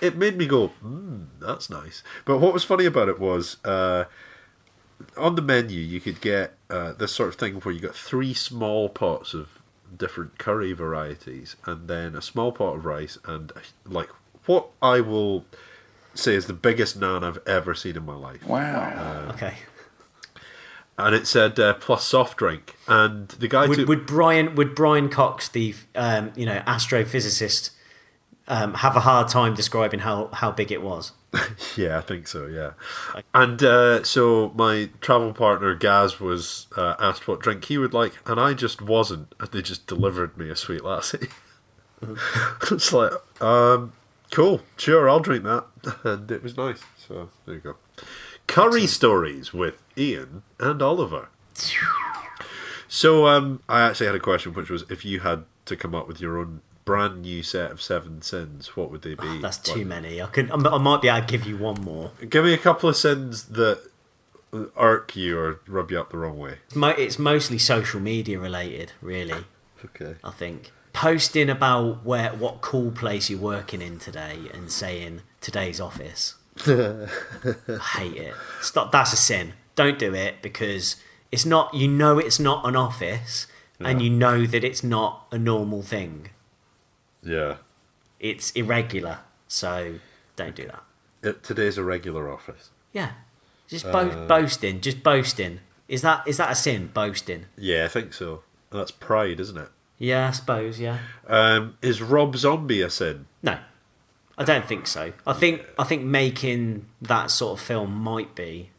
[SPEAKER 2] It made me go, that's nice. But what was funny about it was, on the menu you could get this sort of thing where you got 3 small pots of different curry varieties, and then a small pot of rice, and like what I will say is the biggest naan I've ever seen in my life.
[SPEAKER 5] Wow.
[SPEAKER 1] Okay.
[SPEAKER 2] And it said plus soft drink, and the guy
[SPEAKER 1] would Brian Cox, the astrophysicist, have a hard time describing how big it was?
[SPEAKER 2] Yeah, I think so. Yeah, and so my travel partner Gaz was asked what drink he would like, and I just wasn't, and they just delivered me a sweet lassie. It's like, cool, sure, I'll drink that, and it was nice. So there you go. Curry stories with Ian and Oliver. So I actually had a question, which was, if you had to come up with your own brand new set of 7 sins, what would they be?
[SPEAKER 1] That's too many. I might be able to give you one more.
[SPEAKER 2] Give me a couple of sins that irk you or rub you up the wrong way.
[SPEAKER 1] It's mostly social media related, really.
[SPEAKER 2] Okay.
[SPEAKER 1] I think posting about what cool place you're working in today and saying today's office. I hate it. That's a sin. Don't do it, because it's not. It's not an office, and you know that it's not a normal thing.
[SPEAKER 2] Yeah.
[SPEAKER 1] It's irregular, so don't do that.
[SPEAKER 2] Today's a regular office.
[SPEAKER 1] Yeah, just boasting. Just boasting. Is that a sin? Boasting.
[SPEAKER 2] Yeah, I think so. That's pride, isn't it?
[SPEAKER 1] Yeah, I suppose. Yeah.
[SPEAKER 2] Is Rob Zombie a sin?
[SPEAKER 1] No, I don't think so. I think making that sort of film might be,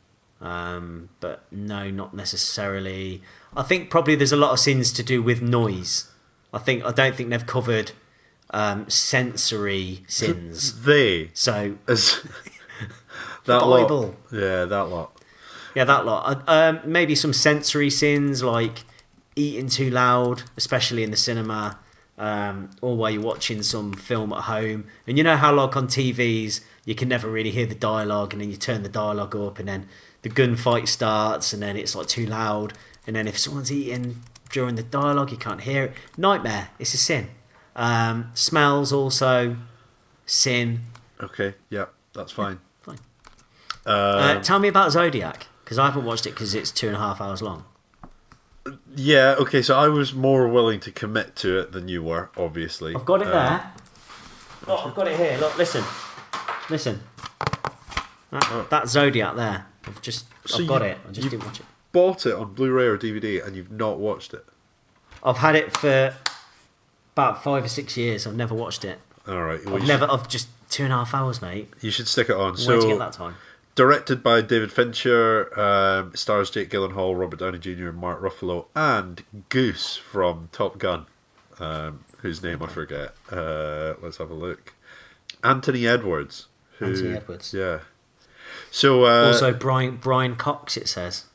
[SPEAKER 1] but no, not necessarily. I think probably there's a lot of sins to do with noise. I don't think they've covered sensory sins.
[SPEAKER 2] So
[SPEAKER 1] as
[SPEAKER 2] that
[SPEAKER 1] Bible.
[SPEAKER 2] Lot. Yeah, that lot.
[SPEAKER 1] Yeah, that lot. Maybe some sensory sins like eating too loud, especially in the cinema. Or while you're watching some film at home, and you know how like on TVs you can never really hear the dialogue, and then you turn the dialogue up, and then the gunfight starts, and then it's like too loud, and then if someone's eating during the dialogue you can't hear it. Nightmare. It's a sin. Smells also sin.
[SPEAKER 2] Okay, yeah, that's fine.
[SPEAKER 1] Fine. Tell me about Zodiac, because I haven't watched it because it's 2.5 hours long.
[SPEAKER 2] Yeah, okay, so I was more willing to commit to it than you were, obviously.
[SPEAKER 1] I've got it there. Look, I've got it here. Look, listen. That Zodiac there. I've got it. I just didn't watch it.
[SPEAKER 2] Bought it on Blu-ray or DVD and you've not watched it?
[SPEAKER 1] I've had it for about 5 or 6 years. I've never watched it.
[SPEAKER 2] All right. Well,
[SPEAKER 1] I've just 2.5 hours, mate.
[SPEAKER 2] You should stick it on.
[SPEAKER 1] Where to get that time?
[SPEAKER 2] Directed by David Fincher, stars Jake Gyllenhaal, Robert Downey Jr., and Mark Ruffalo, and Goose from Top Gun, whose name I forget. Let's have a look. Anthony Edwards.
[SPEAKER 1] Anthony Edwards.
[SPEAKER 2] Yeah. So
[SPEAKER 1] also Brian Cox, it says.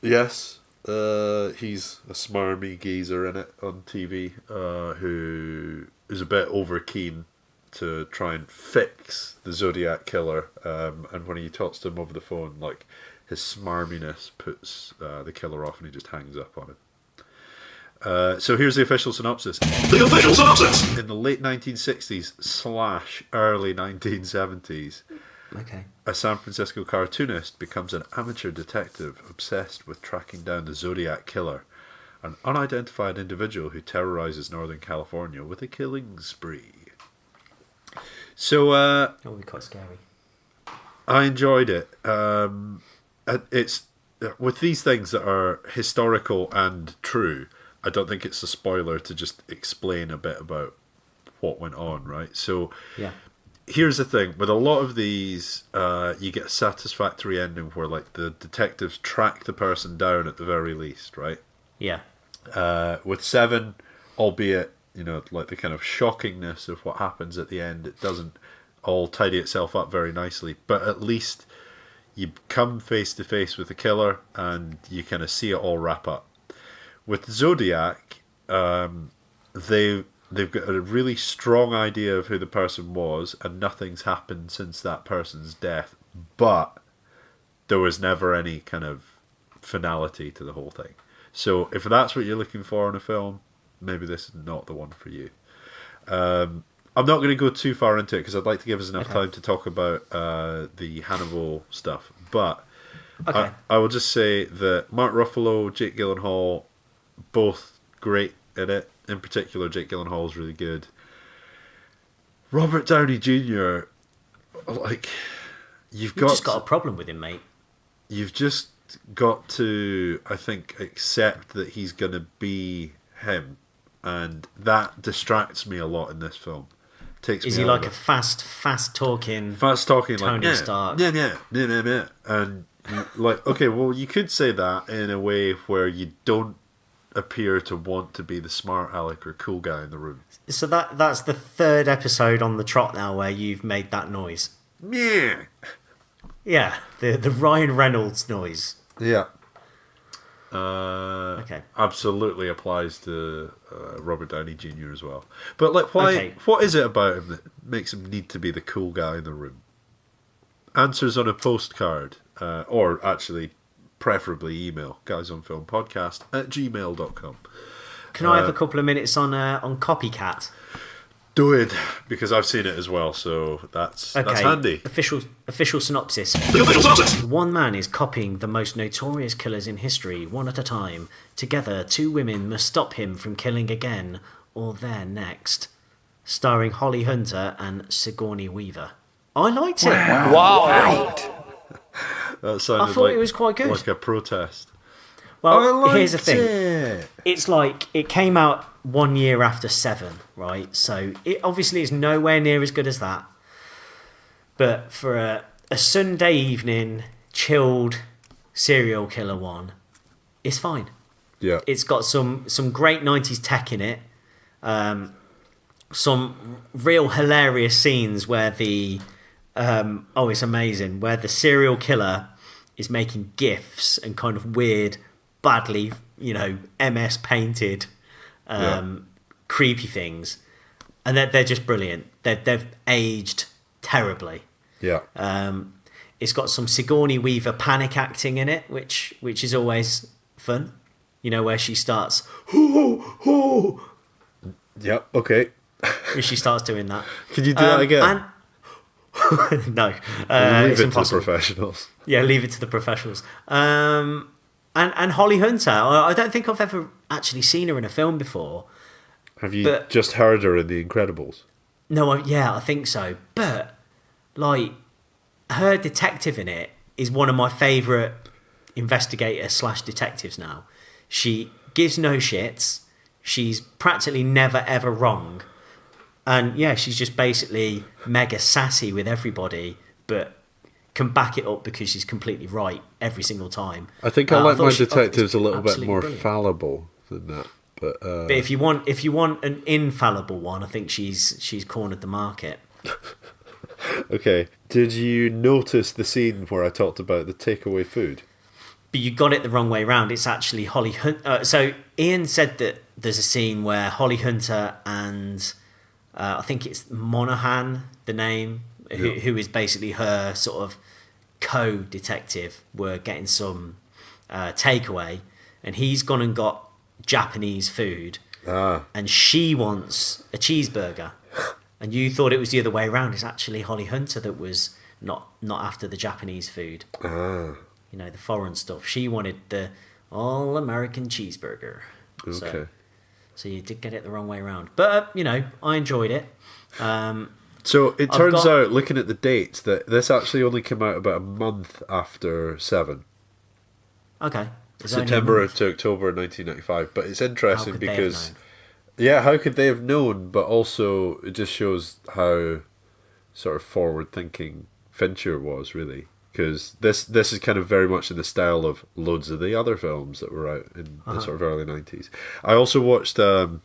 [SPEAKER 2] Yes. He's a smarmy geezer in it on TV, who is a bit overkeen to try and fix the Zodiac killer, and when he talks to him over the phone, like, his smarminess puts the killer off and he just hangs up on him. So here's the official synopsis.
[SPEAKER 9] The official synopsis!
[SPEAKER 2] In the late 1960s / early 1970s, a San Francisco cartoonist becomes an amateur detective obsessed with tracking down the Zodiac killer, an unidentified individual who terrorizes Northern California with a killing spree. So
[SPEAKER 1] that would be quite scary.
[SPEAKER 2] I enjoyed it. It's with these things that are historical and true. I don't think it's a spoiler to just explain a bit about what went on, right? So
[SPEAKER 1] yeah.
[SPEAKER 2] Here's the thing: with a lot of these, you get a satisfactory ending where, like, the detectives track the person down at the very least, right?
[SPEAKER 1] Yeah.
[SPEAKER 2] With 7, albeit, you know, like, the kind of shockingness of what happens at the end, it doesn't all tidy itself up very nicely, but at least you come face to face with the killer and you kind of see it all wrap up. With Zodiac, they've got a really strong idea of who the person was, and nothing's happened since that person's death, but there was never any kind of finality to the whole thing. So if that's what you're looking for in a film, maybe this is not the one for you. I'm not going to go too far into it because I'd like to give us enough time to talk about the Hannibal stuff. But I will just say that Mark Ruffalo, Jake Gyllenhaal, both great in it. In particular, Jake Gyllenhaal is really good. Robert Downey Jr., like, you've
[SPEAKER 1] just got a problem with him, mate.
[SPEAKER 2] You've just got to, I think, accept that he's going to be him. And that distracts me a lot in this film.
[SPEAKER 1] Is he like a fast talking
[SPEAKER 2] Tony
[SPEAKER 1] Stark?
[SPEAKER 2] Yeah. And like, okay, well, you could say that in a way where you don't appear to want to be the smart aleck or cool guy in the room.
[SPEAKER 1] So that's the third episode on the trot now where you've made that noise.
[SPEAKER 2] Yeah.
[SPEAKER 1] Yeah, the Ryan Reynolds noise.
[SPEAKER 2] Yeah.
[SPEAKER 1] Okay.
[SPEAKER 2] Absolutely applies to Robert Downey Jr. as well. But like, why?
[SPEAKER 1] Okay.
[SPEAKER 2] What is it about him that makes him need to be the cool guy in the room? Answers on a postcard, or actually, preferably email, guysonfilmpodcast@gmail.com.
[SPEAKER 1] Can I have a couple of minutes on Copycat?
[SPEAKER 2] Do it, because I've seen it as well, so that's handy.
[SPEAKER 1] Official synopsis.
[SPEAKER 9] The official synopsis.
[SPEAKER 1] One man is copying the most notorious killers in history, one at a time. Together, two women must stop him from killing again, or they're next. Starring Holly Hunter and Sigourney Weaver. I liked it.
[SPEAKER 8] Wow.
[SPEAKER 2] That sounded
[SPEAKER 1] I thought it was quite good.
[SPEAKER 2] Like a protest.
[SPEAKER 1] Well, here's the thing. It's like, it came out 1 year after Seven, right? So it obviously is nowhere near as good as that. But for a Sunday evening, chilled serial killer one, it's fine.
[SPEAKER 2] Yeah.
[SPEAKER 1] It's got some great 90s tech in it. Some real hilarious scenes where it's amazing, where the serial killer is making GIFs and kind of weird, badly, MS painted, creepy things, and they're just brilliant. They've aged terribly.
[SPEAKER 2] Yeah.
[SPEAKER 1] It's got some Sigourney Weaver panic acting in it, which is always fun. Where she starts, hoo.
[SPEAKER 2] Yeah. Okay.
[SPEAKER 1] Where she starts doing that.
[SPEAKER 2] Can you do that again?
[SPEAKER 1] No,
[SPEAKER 2] leave
[SPEAKER 1] it's
[SPEAKER 2] it
[SPEAKER 1] impossible.
[SPEAKER 2] to the professionals.
[SPEAKER 1] Yeah, leave it to the professionals. And Holly Hunter, I don't think I've ever actually seen her in a film before.
[SPEAKER 2] Have you just heard her in The Incredibles?
[SPEAKER 1] No, I think so. But like, her detective in it is one of my favourite investigator/detectives now. She gives no shits. She's practically never ever wrong. And yeah, she's just basically mega sassy with everybody, but can back it up because she's completely right every single time.
[SPEAKER 2] I think I like my detectives a little bit more fallible than that. But
[SPEAKER 1] if you want an infallible one, I think she's cornered the market.
[SPEAKER 2] Okay. Did you notice the scene where I talked about the takeaway food?
[SPEAKER 1] But you got it the wrong way around. It's actually Holly Hunter. So Ian said that there's a scene where Holly Hunter and I think it's Monaghan, the name, who is basically her sort of co-detective, were getting some takeaway, and he's gone and got Japanese food, and she wants a cheeseburger, and you thought it was the other way around. It's actually Holly Hunter that was not after the Japanese food. The foreign stuff. She wanted the all-American cheeseburger.
[SPEAKER 2] Okay.
[SPEAKER 1] So you did get it the wrong way around. But, I enjoyed it.
[SPEAKER 2] So it turns out, looking at the dates, that this actually only came out about a month after Seven.
[SPEAKER 1] Okay.
[SPEAKER 2] September to October 1995. But it's interesting because... Yeah, how could they have known? But also, it just shows how sort of forward-thinking Fincher was, really. Because this is kind of very much in the style of loads of the other films that were out in the sort of early 90s. I also watched The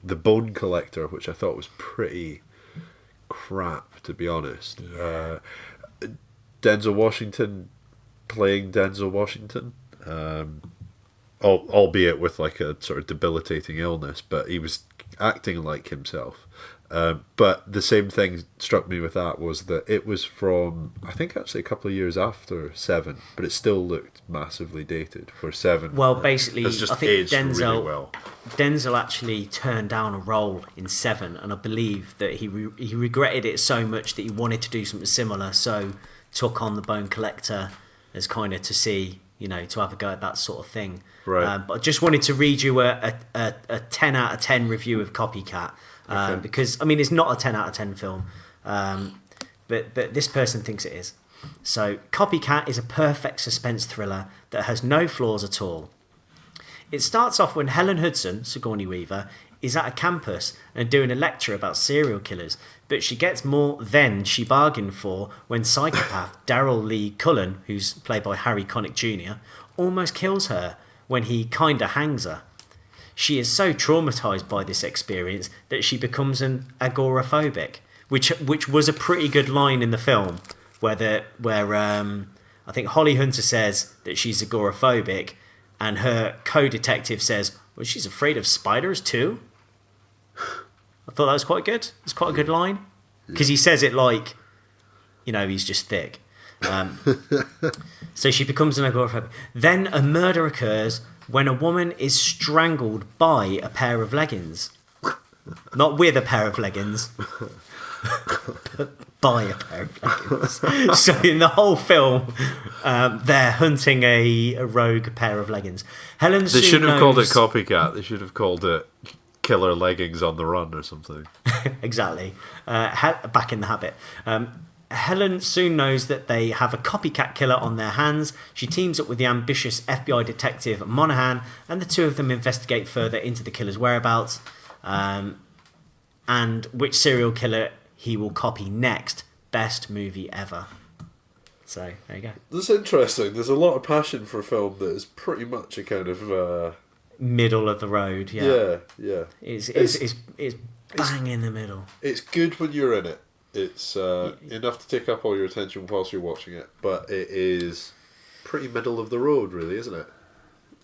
[SPEAKER 2] Bone Collector, which I thought was pretty crap, to be honest. Denzel Washington playing Denzel Washington. albeit with like a sort of debilitating illness, but he was acting like himself. But the same thing struck me with that was that it was from, I think actually a couple of years after Seven, but it still looked massively dated for Seven.
[SPEAKER 1] Well, basically,
[SPEAKER 2] It's just
[SPEAKER 1] I think
[SPEAKER 2] aged really well.
[SPEAKER 1] Denzel actually turned down a role in Seven, and I believe that he regretted it so much that he wanted to do something similar, so took on The Bone Collector as kind of to see, to have a go at that sort of thing.
[SPEAKER 2] Right.
[SPEAKER 1] But I just wanted to read you a 10 out of 10 review of Copycat.
[SPEAKER 2] Okay.
[SPEAKER 1] Because it's not a 10 out of 10 film, but this person thinks it is. So Copycat is a perfect suspense thriller that has no flaws at all. It starts off when Helen Hudson, Sigourney Weaver, is at a campus and doing a lecture about serial killers, but she gets more than she bargained for when psychopath Daryl Lee Cullen, who's played by Harry Connick Jr., almost kills her when he kinda hangs her. She is so traumatized by this experience that she becomes an agoraphobic, which was a pretty good line in the film, where I think Holly Hunter says that she's agoraphobic, and her co-detective says, well, she's afraid of spiders too. I thought that was quite good. It's quite a good line, because he says it like, he's just thick. So she becomes an agoraphobic. Then a murder occurs when a woman is strangled by a pair of leggings. Not with a pair of leggings, but by a pair of leggings. So in the whole film, they're hunting a rogue pair of leggings. Helen
[SPEAKER 2] They shouldn't have called it Copycat. They should have called it Killer Leggings on the Run or something.
[SPEAKER 1] Exactly. Back in the habit. Helen soon knows that they have a copycat killer on their hands. She teams up with the ambitious FBI detective Monahan, and the two of them investigate further into the killer's whereabouts and which serial killer he will copy next. Best movie ever. So, there you go.
[SPEAKER 2] That's interesting. There's a lot of passion for a film that is pretty much a kind of...
[SPEAKER 1] middle of the road, yeah.
[SPEAKER 2] Yeah.
[SPEAKER 1] It's bang in the middle.
[SPEAKER 2] It's good when you're in it. It's enough to take up all your attention whilst you're watching it, but it is pretty middle of the road, really, isn't it?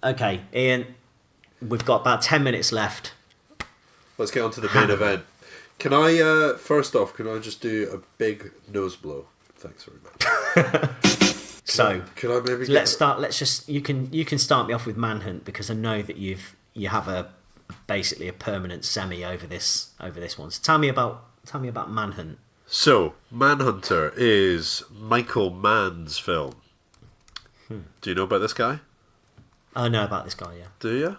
[SPEAKER 1] Okay, Ian, we've got about 10 minutes left.
[SPEAKER 2] Let's get on to the main event. Can I, first off, just do a big nose blow? Thanks very much.
[SPEAKER 1] So,
[SPEAKER 2] can I maybe
[SPEAKER 1] let's start. Let's just you can start me off with Manhunt, because I know that you have basically a permanent semi over this one. So tell me about Manhunt.
[SPEAKER 2] So, Manhunter is Michael Mann's film. Do you know about this guy?
[SPEAKER 1] I know about this guy, yeah.
[SPEAKER 2] Do you?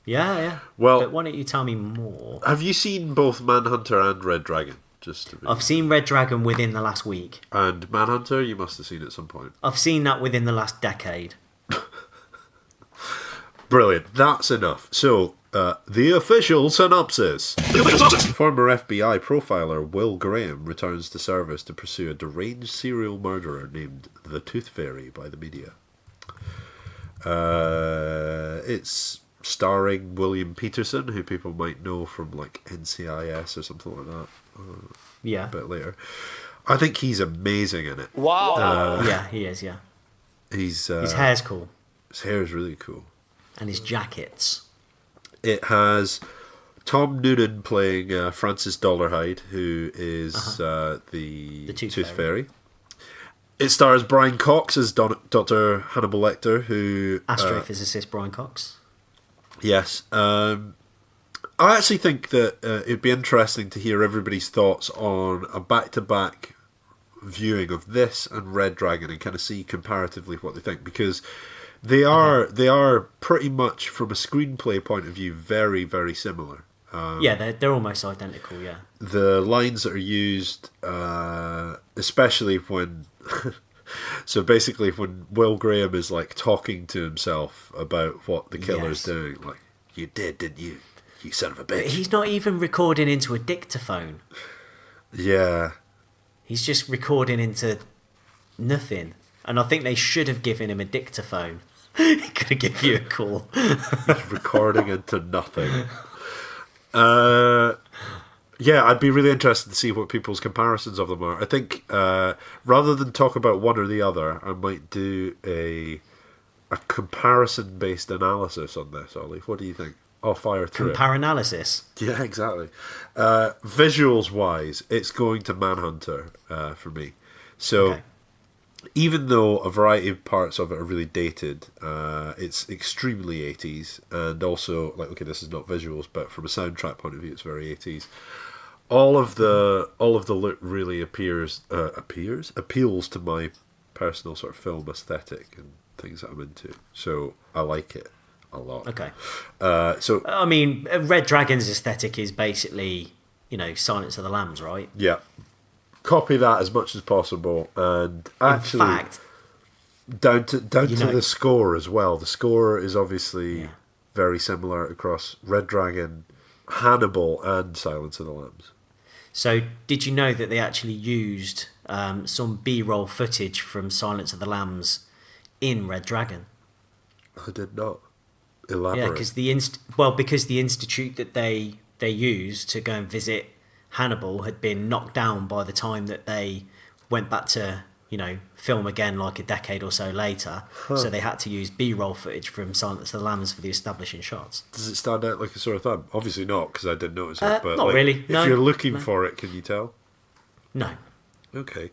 [SPEAKER 1] Yeah.
[SPEAKER 2] Well,
[SPEAKER 1] but why don't you tell me more?
[SPEAKER 2] Have you seen both Manhunter and Red Dragon?
[SPEAKER 1] I've seen Red Dragon within the last week.
[SPEAKER 2] And Manhunter, you must have seen at some point.
[SPEAKER 1] I've seen that within the last decade.
[SPEAKER 2] Brilliant. That's enough. So, the official synopsis. Former FBI profiler Will Graham returns to service to pursue a deranged serial murderer named the Tooth Fairy by the media. It's starring William Peterson, who people might know from like NCIS or something like that.
[SPEAKER 1] Yeah.
[SPEAKER 2] A bit later. I think he's amazing in it.
[SPEAKER 3] Wow.
[SPEAKER 1] Yeah, he is, yeah.
[SPEAKER 2] His
[SPEAKER 1] hair's cool.
[SPEAKER 2] His hair is really cool.
[SPEAKER 1] And his jackets.
[SPEAKER 2] It has Tom Noonan playing Francis Dollarhide, who is the Tooth Fairy. It stars Brian Cox as Dr. Hannibal Lecter, who...
[SPEAKER 1] Astrophysicist Brian Cox.
[SPEAKER 2] Yes. I actually think that it'd be interesting to hear everybody's thoughts on a back-to-back viewing of this and Red Dragon and kind of see comparatively what they think, because they are pretty much, from a screenplay point of view, very, very similar.
[SPEAKER 1] Yeah, they're almost identical, yeah.
[SPEAKER 2] The lines that are used, especially when... So basically when Will Graham is like talking to himself about what the killer's doing, like, you did, didn't you? You son of a bitch.
[SPEAKER 1] He's not even recording into a dictaphone.
[SPEAKER 2] Yeah.
[SPEAKER 1] He's just recording into nothing. And I think they should have given him a dictaphone. He could have given you a call.
[SPEAKER 2] He's recording into nothing. Yeah, I'd be really interested to see what people's comparisons of them are. I think rather than talk about one or the other, I might do a a comparison-based analysis on this, Ollie. What do you think? I'll fire through
[SPEAKER 1] Compare analysis.
[SPEAKER 2] Yeah, exactly. Visuals-wise, it's going to Manhunter for me. So,
[SPEAKER 1] Okay.
[SPEAKER 2] even though a variety of parts of it are really dated, it's extremely 80s, and also, like, okay, this is not visuals, but from a soundtrack point of view, it's very 80s. All of the look really appeals to my personal sort of film aesthetic and things that I'm into. So I like it a lot.
[SPEAKER 1] Okay.
[SPEAKER 2] So
[SPEAKER 1] I mean, Red Dragon's aesthetic is basically, Silence of the Lambs, right?
[SPEAKER 2] yeah, copy that as much as possible, and actually,
[SPEAKER 1] In fact,
[SPEAKER 2] down to the score as well. The score is obviously
[SPEAKER 1] Yeah.
[SPEAKER 2] very similar across Red Dragon, Hannibal, and Silence of the Lambs.
[SPEAKER 1] so did you know that they actually used some B-roll footage from Silence of the Lambs in Red Dragon?
[SPEAKER 2] I did not elaborate.
[SPEAKER 1] Yeah, because because the institute that they used to go and visit Hannibal had been knocked down by the time that they went back to film again like a decade or so later. So they had to use B-roll footage from Silence of the Lambs for the establishing shots.
[SPEAKER 2] Does it stand out like a sore thumb? Obviously not, because I didn't notice it. But
[SPEAKER 1] not
[SPEAKER 2] like,
[SPEAKER 1] really.
[SPEAKER 2] If
[SPEAKER 1] No,
[SPEAKER 2] you're looking
[SPEAKER 1] no.
[SPEAKER 2] for it, can you tell?
[SPEAKER 1] No,
[SPEAKER 2] Okay,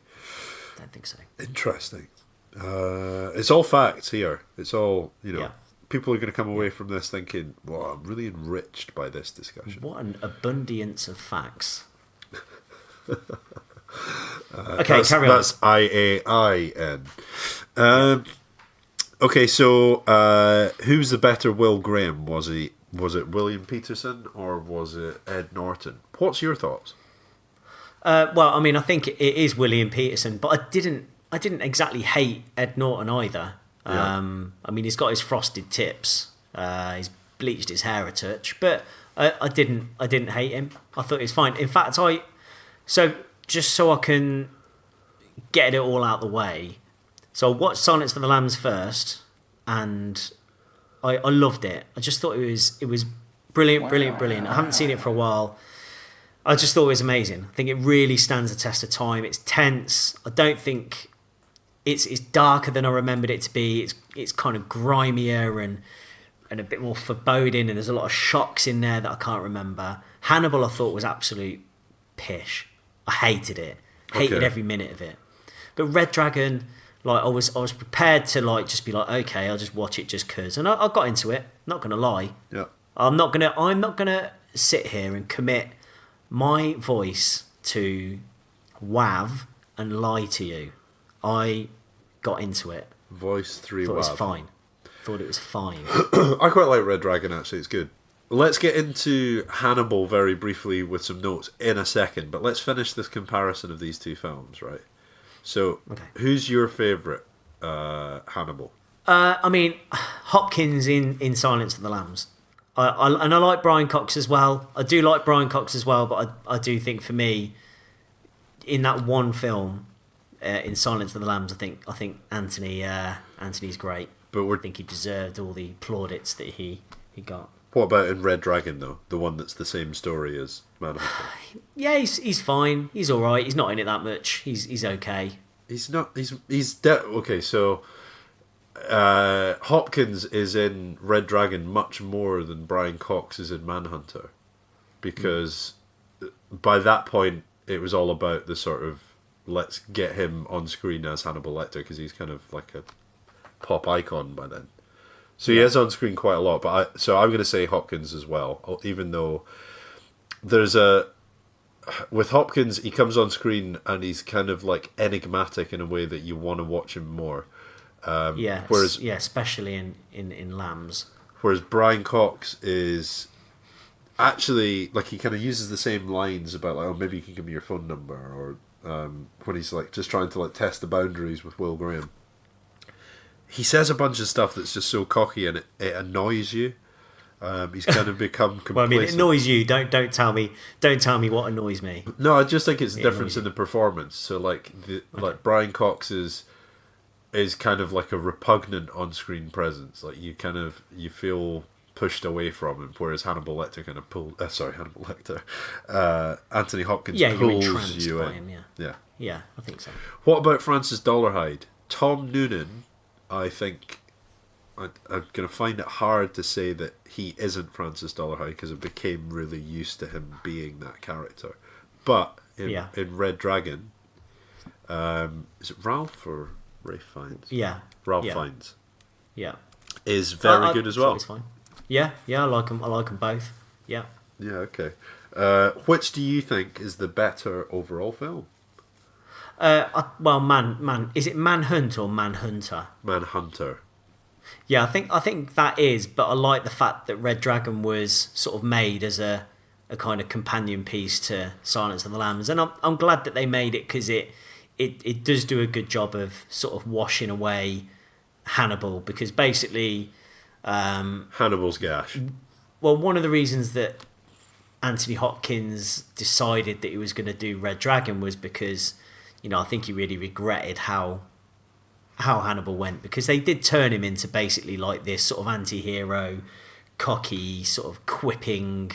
[SPEAKER 1] don't think so.
[SPEAKER 2] interesting. It's all facts here. It's all
[SPEAKER 1] Yeah.
[SPEAKER 2] People are going to come away from this thinking, "Wow, I'm really enriched by this discussion."
[SPEAKER 1] What an abundance of facts. Okay, carry on.
[SPEAKER 2] That's IAIN. Okay, so who's the better Will Graham? Was it William Peterson or was it Ed Norton? What's your thoughts?
[SPEAKER 1] Well, I mean, I think it is William Peterson, but I didn't exactly hate Ed Norton either.
[SPEAKER 2] Yeah.
[SPEAKER 1] I mean, he's got his frosted tips. He's bleached his hair a touch, but I didn't hate him. I thought he was fine. In fact, just so I can get it all out the way. So I watched Silence of the Lambs first, and I loved it. I just thought it was brilliant, brilliant. I haven't seen it for a while. I just thought it was amazing. I think it really stands the test of time. It's tense. I don't think it's darker than I remembered it to be. It's kind of grimier and a bit more foreboding, and there's a lot of shocks in there that I can't remember. Hannibal I thought was absolute pish. I hated it. Hated
[SPEAKER 2] Okay.
[SPEAKER 1] every minute of it. But Red Dragon, like I was prepared to like just be like, okay, I'll just watch it just cause, and I got into it. Not gonna lie.
[SPEAKER 2] Yeah.
[SPEAKER 1] I'm not gonna sit here and commit my voice to WAV and lie to you. I got into it.
[SPEAKER 2] Voice 3
[SPEAKER 1] Thought it was
[SPEAKER 2] WAV.
[SPEAKER 1] fine. Thought it was fine.
[SPEAKER 2] I quite like Red Dragon, actually. It's good. Let's get into Hannibal very briefly with some notes in a second, but let's finish this comparison of these two films, right? So,
[SPEAKER 1] Okay.
[SPEAKER 2] who's your favourite Hannibal?
[SPEAKER 1] I mean, Hopkins in Silence of the Lambs. I like Brian Cox as well. I do like Brian Cox as well, but I do think for me, in that one film, in Silence of the Lambs, I think Anthony's great.
[SPEAKER 2] But
[SPEAKER 1] I think he deserved all the plaudits that he got.
[SPEAKER 2] what about in Red Dragon, though? The one that's the same story as Manhunter?
[SPEAKER 1] Yeah, he's fine. He's all right. He's not in it that much. He's okay.
[SPEAKER 2] He's not. Okay, so Hopkins is in Red Dragon much more than Brian Cox is in Manhunter, because by that point it was all about the sort of let's get him on screen as Hannibal Lecter, because he's kind of like a pop icon by then. So he is on screen quite a lot, but I'm going to say Hopkins as well, even though with Hopkins, he comes on screen and he's kind of like enigmatic in a way that you want to watch him more.
[SPEAKER 1] Especially in Lambs.
[SPEAKER 2] Whereas Brian Cox is actually like he kind of uses the same lines about like, oh, maybe you can give me your phone number, or when he's like just trying to like test the boundaries with Will Graham. He says a bunch of stuff that's just so cocky and it annoys you. He's kind of become complacent.
[SPEAKER 1] Well, I mean, it annoys you. Don't tell me what annoys me.
[SPEAKER 2] No, I just think it's the difference
[SPEAKER 1] annoys
[SPEAKER 2] in the performance. So like like Brian Cox is kind of like a repugnant on-screen presence. Like you feel pushed away from him, whereas Hannibal Lecter kind of Anthony Hopkins
[SPEAKER 1] Yeah, you're
[SPEAKER 2] pulls
[SPEAKER 1] entranced
[SPEAKER 2] you
[SPEAKER 1] by
[SPEAKER 2] in.
[SPEAKER 1] him.
[SPEAKER 2] Yeah.
[SPEAKER 1] Yeah, I think so.
[SPEAKER 2] What about Francis Dollarhide? Tom Noonan, I think, I'm going to find it hard to say that he isn't Francis Dolarhyde because I became really used to him being that character. But in Red Dragon, is it Ralph or Ralph Fiennes?
[SPEAKER 1] Yeah.
[SPEAKER 2] Ralph Fiennes.
[SPEAKER 1] Yeah.
[SPEAKER 2] Is very good as well.
[SPEAKER 1] It's fine. Yeah, I like them. I like them both. Yeah.
[SPEAKER 2] Yeah, okay. Which do you think is the better overall film?
[SPEAKER 1] Is it Manhunt or Manhunter?
[SPEAKER 2] Manhunter.
[SPEAKER 1] Yeah, I think that is, but I like the fact that Red Dragon was sort of made as a kind of companion piece to Silence of the Lambs, and I'm glad that they made it because it does do a good job of sort of washing away Hannibal, because basically
[SPEAKER 2] Hannibal's gash.
[SPEAKER 1] Well, one of the reasons that Anthony Hopkins decided that he was going to do Red Dragon was because, I think he really regretted how Hannibal went, because they did turn him into basically like this sort of anti-hero, cocky, sort of quipping,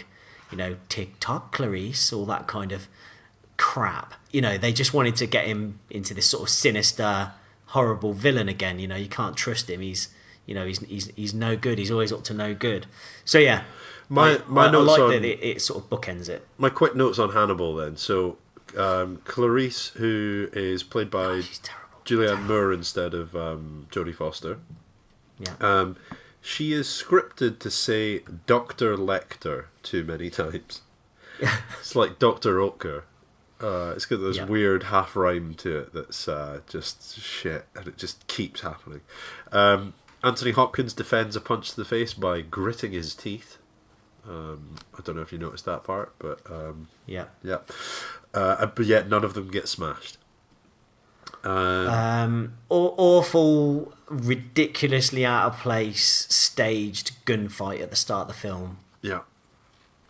[SPEAKER 1] tick-tock, Clarice, all that kind of crap. They just wanted to get him into this sort of sinister, horrible villain again. You can't trust him. He's no good. He's always up to no good. So yeah,
[SPEAKER 2] my notes
[SPEAKER 1] I like
[SPEAKER 2] on
[SPEAKER 1] that it sort of bookends it.
[SPEAKER 2] My quick notes on Hannibal then. So Clarice, who is played by Julianne Moore instead of Jodie Foster.
[SPEAKER 1] Yeah.
[SPEAKER 2] She is scripted to say Dr. Lecter too many times. It's like Dr. Oetker. It's got this weird half rhyme to it that's just shit, and it just keeps happening. Anthony Hopkins defends a punch to the face by gritting his teeth. I don't know if you noticed that part, but
[SPEAKER 1] yeah.
[SPEAKER 2] But yet none of them get smashed.
[SPEAKER 1] Awful, ridiculously out of place staged gunfight at the start of the film.
[SPEAKER 2] Yeah.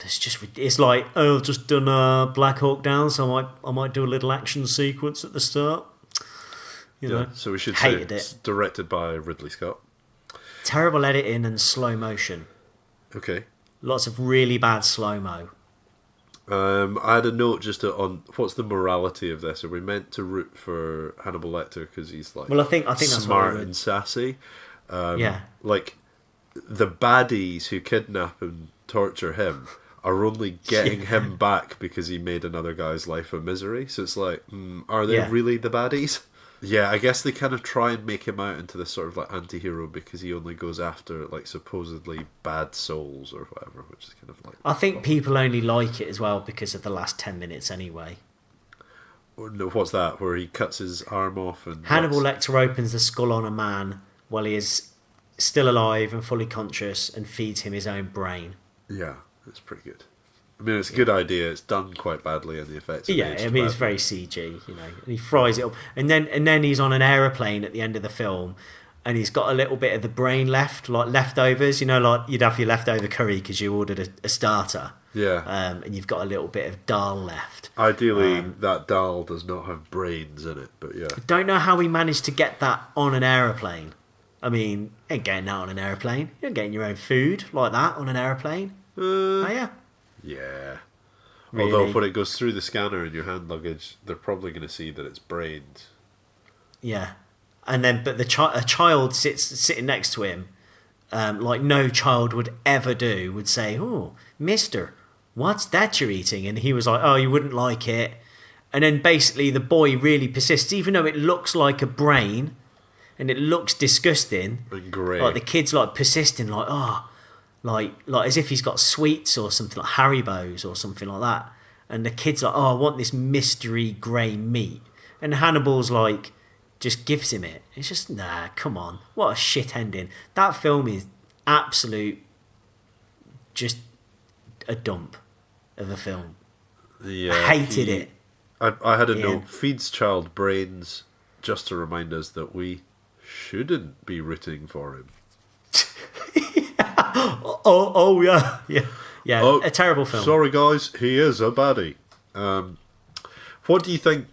[SPEAKER 1] It's like, I've just done Black Hawk Down, so I might do a little action sequence at the start.
[SPEAKER 2] So we should
[SPEAKER 1] hated
[SPEAKER 2] say it's directed by Ridley Scott.
[SPEAKER 1] Terrible editing and slow motion.
[SPEAKER 2] Okay.
[SPEAKER 1] Lots of really bad slow-mo.
[SPEAKER 2] I had a note just on what's the morality of this. Are we meant to root for Hannibal Lecter because he's like,
[SPEAKER 1] well, I think that's
[SPEAKER 2] smart and sassy? Like the baddies who kidnap and torture him are only getting him back because he made another guy's life a misery. So it's like, are they really the baddies? Yeah, I guess they kind of try and make him out into this sort of like anti-hero because he only goes after like supposedly bad souls or whatever, which is kind of like...
[SPEAKER 1] I think people only like it as well because of the last 10 minutes anyway.
[SPEAKER 2] No, what's that? Where he cuts his arm off and...
[SPEAKER 1] Hannibal Lecter opens the skull on a man while he is still alive and fully conscious and feeds him his own brain.
[SPEAKER 2] Yeah, that's pretty good. I mean, it's a good idea. It's done quite badly, and the effects.
[SPEAKER 1] It's very CG, and he fries it up, and then he's on an aeroplane at the end of the film, and he's got a little bit of the brain left, like leftovers. Like you'd have your leftover curry because you ordered a starter.
[SPEAKER 2] Yeah.
[SPEAKER 1] And you've got a little bit of dal left.
[SPEAKER 2] Ideally, that dal does not have brains in it, but yeah.
[SPEAKER 1] I don't know how he managed to get that on an aeroplane. I mean, you ain't getting that on an aeroplane. You're not getting your own food like that on an aeroplane. Oh yeah.
[SPEAKER 2] Yeah.
[SPEAKER 1] Really?
[SPEAKER 2] Although when it goes through the scanner in your hand luggage, they're probably going to see that it's brains.
[SPEAKER 1] Yeah. And then, but a child sitting next to him, like no child would ever do, would say, "Oh, mister, what's that you're eating?" And he was like, "Oh, you wouldn't like it." And then basically the boy really persists, even though it looks like a brain and it looks disgusting.
[SPEAKER 2] And grey.
[SPEAKER 1] Like the kid's like persisting, like, oh, like as if he's got sweets or something, like Haribo's or something like that. And the kid's like, "Oh, I want this mystery grey meat." And Hannibal's like, just gives him it. It's just, nah, come on. What a shit ending. That film is absolute, just a dump of a film.
[SPEAKER 2] Yeah,
[SPEAKER 1] I hated it.
[SPEAKER 2] I had a note, feeds child brains, just to remind us that we shouldn't be rooting for him.
[SPEAKER 1] Yeah, a terrible film.
[SPEAKER 2] Sorry guys, he is a baddie. What do you think,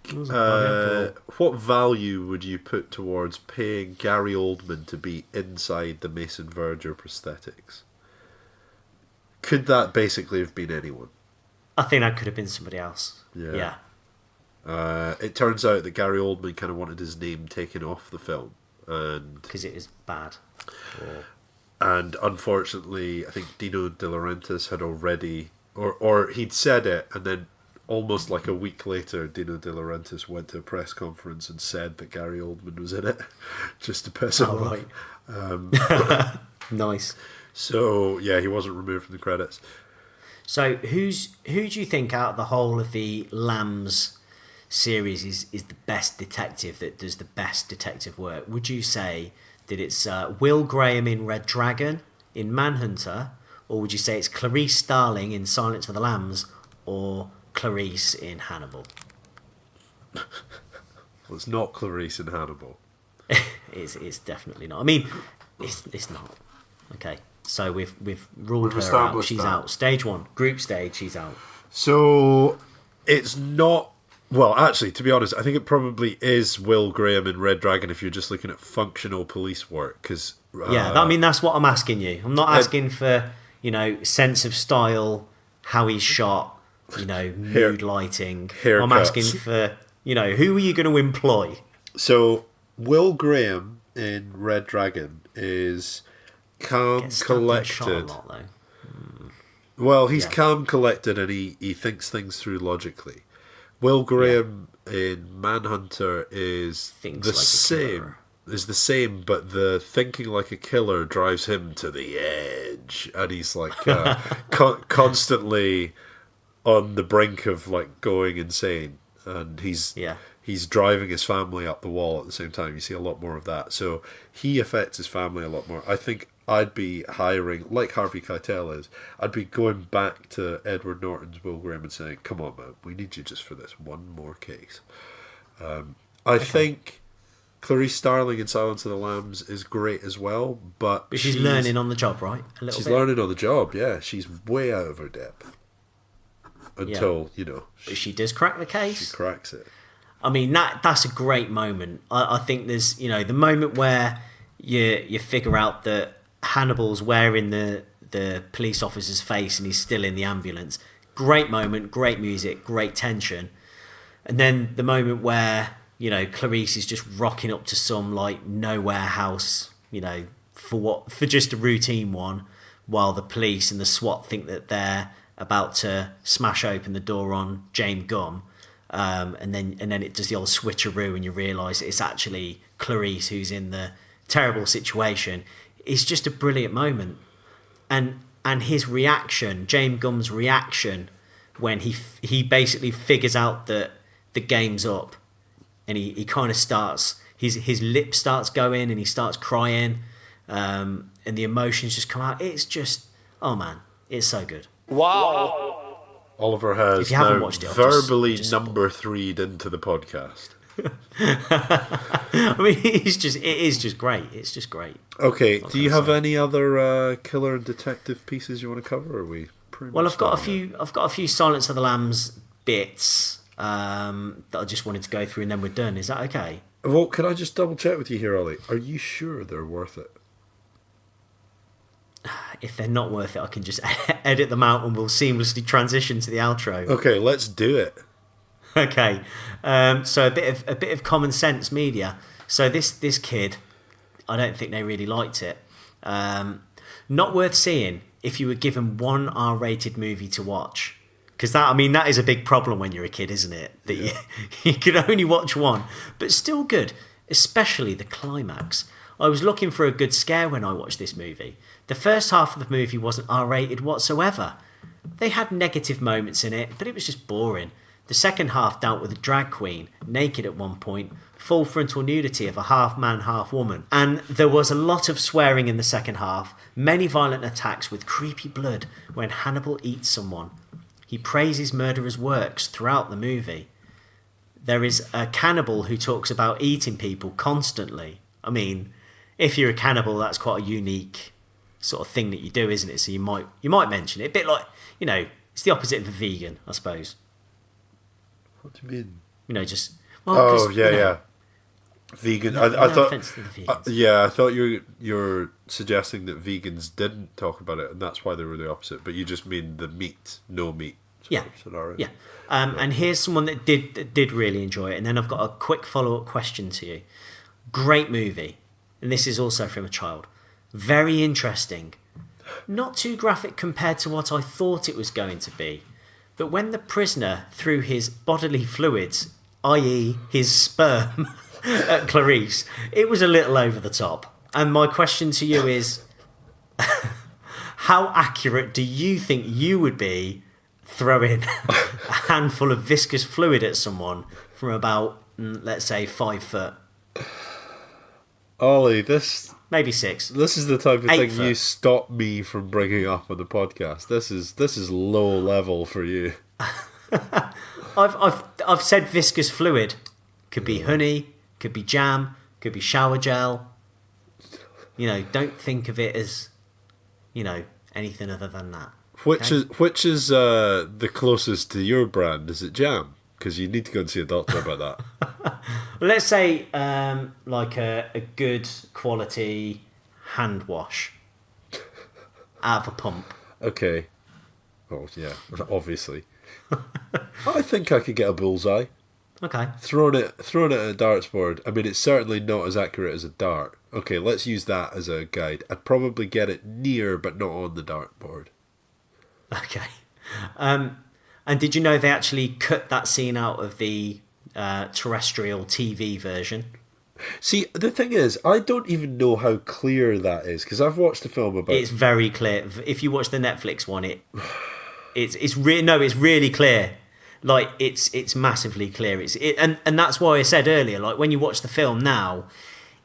[SPEAKER 2] what value would you put towards paying Gary Oldman to be inside the Mason Verger prosthetics? Could that basically have been anyone?
[SPEAKER 1] I think that could have been somebody else.
[SPEAKER 2] Yeah. It turns out that Gary Oldman kind of wanted his name taken off the film. and
[SPEAKER 1] Because it is bad.
[SPEAKER 2] and unfortunately, I think Dino De Laurentiis had already, or he'd said it, and then almost like a week later, Dino De Laurentiis went to a press conference and said that Gary Oldman was in it, just to piss him off.
[SPEAKER 1] Right. Nice.
[SPEAKER 2] So yeah, he wasn't removed from the credits.
[SPEAKER 1] So who do you think out of the whole of the Lambs series is the best detective that does the best detective work? Would you say that it's Will Graham in Red Dragon, in Manhunter, or would you say it's Clarice Starling in Silence of the Lambs, or Clarice in Hannibal?
[SPEAKER 2] Well, it's not Clarice in Hannibal.
[SPEAKER 1] It's definitely not. I mean, it's not. Okay, so we've ruled
[SPEAKER 2] We've
[SPEAKER 1] her out.
[SPEAKER 2] established
[SPEAKER 1] She's
[SPEAKER 2] that.
[SPEAKER 1] out. Stage 1, group stage, she's out.
[SPEAKER 2] So it's not. Well, actually, to be honest, I think it probably is Will Graham in Red Dragon if you're just looking at functional police work. Because
[SPEAKER 1] I mean, that's what I'm asking you. I'm not asking for, sense of style, how he's shot, mood lighting.
[SPEAKER 2] haircuts.
[SPEAKER 1] I'm asking for, who are you going to employ?
[SPEAKER 2] So Will Graham in Red Dragon is calm,
[SPEAKER 1] Gets stuck and shot a
[SPEAKER 2] collected.
[SPEAKER 1] lot, though.
[SPEAKER 2] Well, he's
[SPEAKER 1] Yeah.
[SPEAKER 2] calm, collected, and he thinks things through logically. Will Graham in Manhunter is
[SPEAKER 1] Thinks
[SPEAKER 2] the
[SPEAKER 1] like a
[SPEAKER 2] same.
[SPEAKER 1] killer.
[SPEAKER 2] Is the same, but the thinking like a killer drives him to the edge, and he's like constantly on the brink of like going insane, and he's driving his family up the wall at the same time. You see a lot more of that, so he affects his family a lot more. I think I'd be hiring, like Harvey Keitel is, I'd be going back to Edward Norton's Will Graham and saying, come on, man, we need you just for this one more case. I think Clarice Starling in Silence of the Lambs is great as well, but
[SPEAKER 1] she's learning on the job, right? A little
[SPEAKER 2] she's
[SPEAKER 1] bit.
[SPEAKER 2] learning on the job, yeah. She's way out of her depth. Until,
[SPEAKER 1] But she does crack the case.
[SPEAKER 2] she cracks it.
[SPEAKER 1] I mean, that's a great moment. I think there's, the moment where you figure out that Hannibal's wearing the police officer's face and he's still in the ambulance. Great moment, great music, great tension. And then the moment where, Clarice is just rocking up to some like nowhere house, for just a routine one, while the police and the SWAT think that they're about to smash open the door on James Gum. And then it does the old switcheroo and you realise it's actually Clarice who's in the terrible situation. It's just a brilliant moment. And his reaction, James Gum's reaction, when he basically figures out that the game's up, and he kind of starts, his lip starts going and he starts crying, and the emotions just come out. It's just, oh man, it's so good.
[SPEAKER 3] Wow.
[SPEAKER 2] Oliver has
[SPEAKER 1] If you haven't
[SPEAKER 2] now
[SPEAKER 1] watched it, I'll
[SPEAKER 2] verbally
[SPEAKER 1] just
[SPEAKER 2] number 3'd into the podcast.
[SPEAKER 1] I mean, it is just great. It's just great.
[SPEAKER 2] Okay,
[SPEAKER 1] What
[SPEAKER 2] do
[SPEAKER 1] can
[SPEAKER 2] you
[SPEAKER 1] I
[SPEAKER 2] have
[SPEAKER 1] say?
[SPEAKER 2] any other killer and detective pieces you want to cover? Or are we pretty
[SPEAKER 1] Well,
[SPEAKER 2] much
[SPEAKER 1] I've got a
[SPEAKER 2] done
[SPEAKER 1] few. I've got a few Silence of the Lambs bits that I just wanted to go through, and then we're done. Is that okay?
[SPEAKER 2] there? Well, can I just double check with you here, Ollie? Are you sure they're worth it?
[SPEAKER 1] If they're not worth it, I can just edit them out, and we'll seamlessly transition to the outro.
[SPEAKER 2] Okay, let's do it.
[SPEAKER 1] Okay, so a bit of common sense media. So this kid, I don't think they really liked it. Not worth seeing if you were given one R-rated movie to watch, because that is a big problem when you're a kid, isn't it? That you can only watch one, but still good, especially the climax. I was looking for a good scare when I watched this movie. The first half of the movie wasn't R-rated whatsoever. They had negative moments in it, but it was just boring. The second half dealt with a drag queen, naked at one point, full frontal nudity of a half man, half woman. And there was a lot of swearing in the second half, many violent attacks with creepy blood when Hannibal eats someone. He praises murderers' works throughout the movie. There is a cannibal who talks about eating people constantly. I mean, if you're a cannibal, that's quite a unique sort of thing that you do, isn't it? So you might mention it. A bit like, it's the opposite of a vegan, I suppose.
[SPEAKER 2] What do you mean?
[SPEAKER 1] Just...
[SPEAKER 2] yeah. Vegan.
[SPEAKER 1] No
[SPEAKER 2] I thought.
[SPEAKER 1] offense to the vegans.
[SPEAKER 2] Yeah, I thought you're suggesting that vegans didn't talk about it, and that's why they were the opposite. But you just mean the meat, no meat.
[SPEAKER 1] Yeah.
[SPEAKER 2] Scenario.
[SPEAKER 1] Yeah. And here's someone that did really enjoy it, and then I've got a quick follow-up question to you. Great movie. and this is also from a child. Very interesting. Not too graphic compared to what I thought it was going to be. But when the prisoner threw his bodily fluids, i.e. his sperm, at Clarice, it was a little over the top. And my question to you is, how accurate do you think you would be throwing a handful of viscous fluid at someone from about, let's say, 5 foot?
[SPEAKER 2] Ollie, this...
[SPEAKER 1] Maybe 6.
[SPEAKER 2] This is the type of
[SPEAKER 1] 8
[SPEAKER 2] thing
[SPEAKER 1] foot.
[SPEAKER 2] you stop me from bringing up on the podcast. This is low level for you.
[SPEAKER 1] I've said viscous fluid. Could be honey, could be jam, could be shower gel. You know, don't think of it as, you know, anything other than that.
[SPEAKER 2] Which is the closest to your brand? Is it jam? Because you need to go and see a doctor about that.
[SPEAKER 1] Well, let's say like a good quality hand wash out of a pump.
[SPEAKER 2] Okay. Oh yeah, obviously. I think I could get a bullseye.
[SPEAKER 1] Okay.
[SPEAKER 2] Throwing it at a darts board. I mean, it's certainly not as accurate as a dart. Okay, let's use that as a guide. I'd probably get it near, but not on the dartboard.
[SPEAKER 1] Okay. And did you know they actually cut that scene out of the terrestrial TV version?
[SPEAKER 2] See, the thing is, I don't even know how clear that is, because I've watched the film about...
[SPEAKER 1] It's very clear. If you watch the Netflix one, it's really clear. Like, it's massively clear. And that's why I said earlier, like, when you watch the film now,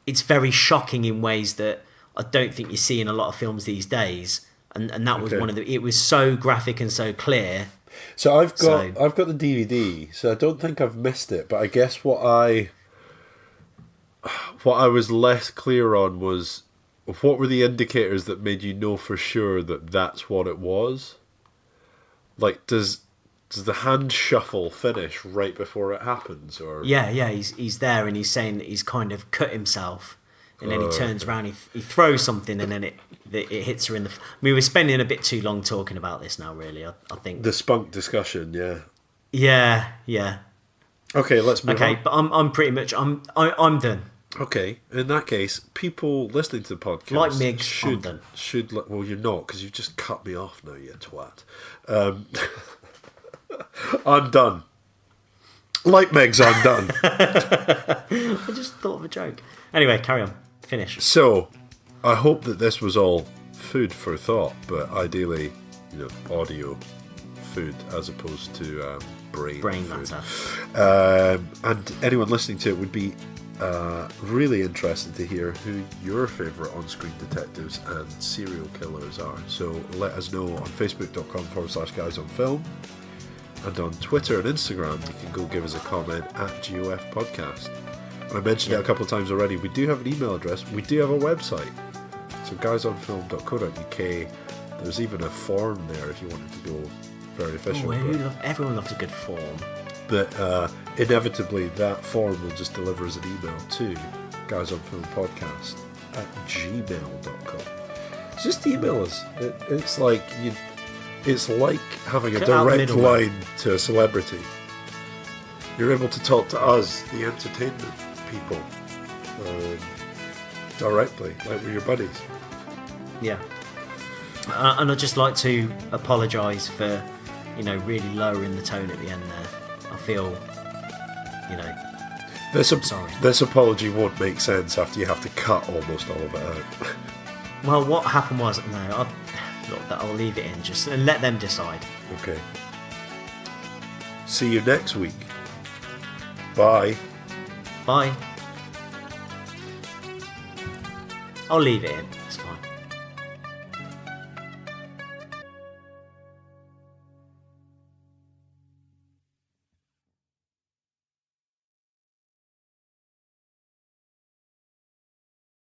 [SPEAKER 1] it's very shocking in ways that I don't think you see in a lot of films these days. And that was one of the... It was so graphic and so clear.
[SPEAKER 2] So I've got the DVD, so I don't think I've missed it. But I guess what I was less clear on was, what were the indicators that made you know for sure that that's what it was? Like, does the hand shuffle finish right before it happens, or?
[SPEAKER 1] Yeah, he's there and he's saying that he's kind of cut himself, and then he turns around, he throws something, and then it hits her in the... I mean, we're spending a bit too long talking about this now, really, I think.
[SPEAKER 2] The spunk discussion, yeah.
[SPEAKER 1] Yeah.
[SPEAKER 2] Okay, let's move on.
[SPEAKER 1] Okay, but I'm pretty much... I'm done.
[SPEAKER 2] Okay, in that case, people listening to the podcast...
[SPEAKER 1] Like Migs, I'm done.
[SPEAKER 2] Well, you're not, because you've just cut me off now, you twat. I'm done. Like Migs, I'm done.
[SPEAKER 1] I just thought of a joke. Anyway, carry on. Finish.
[SPEAKER 2] So, I hope that this was all food for thought, but ideally, audio food as opposed to brain food.
[SPEAKER 1] Matter.
[SPEAKER 2] And anyone listening to it would be really interested to hear who your favourite on-screen detectives and serial killers are. So let us know on facebook.com/guysonfilm, and on Twitter and Instagram you can go give us a comment at GOF Podcast. And I mentioned it a couple of times already, we do have an email address, we do have a website, so guysonfilm.co.uk. There's even a form there if you wanted to go very official.
[SPEAKER 1] Everyone loves a good form.
[SPEAKER 2] But inevitably that form will just deliver us an email to guysonfilmpodcast@gmail.com. Just email us. It's like having a direct line to a celebrity. You're able to talk to us, the entertainment people, directly, like we're your buddies.
[SPEAKER 1] Yeah. And I'd just like to apologise for, really lowering the tone at the end there. I feel, sorry.
[SPEAKER 2] This apology won't make sense after you have to cut almost all of it out.
[SPEAKER 1] Well, what happened was, I'll leave it in just and let them decide.
[SPEAKER 2] Okay. See you next week. Bye.
[SPEAKER 1] Bye. I'll leave it in.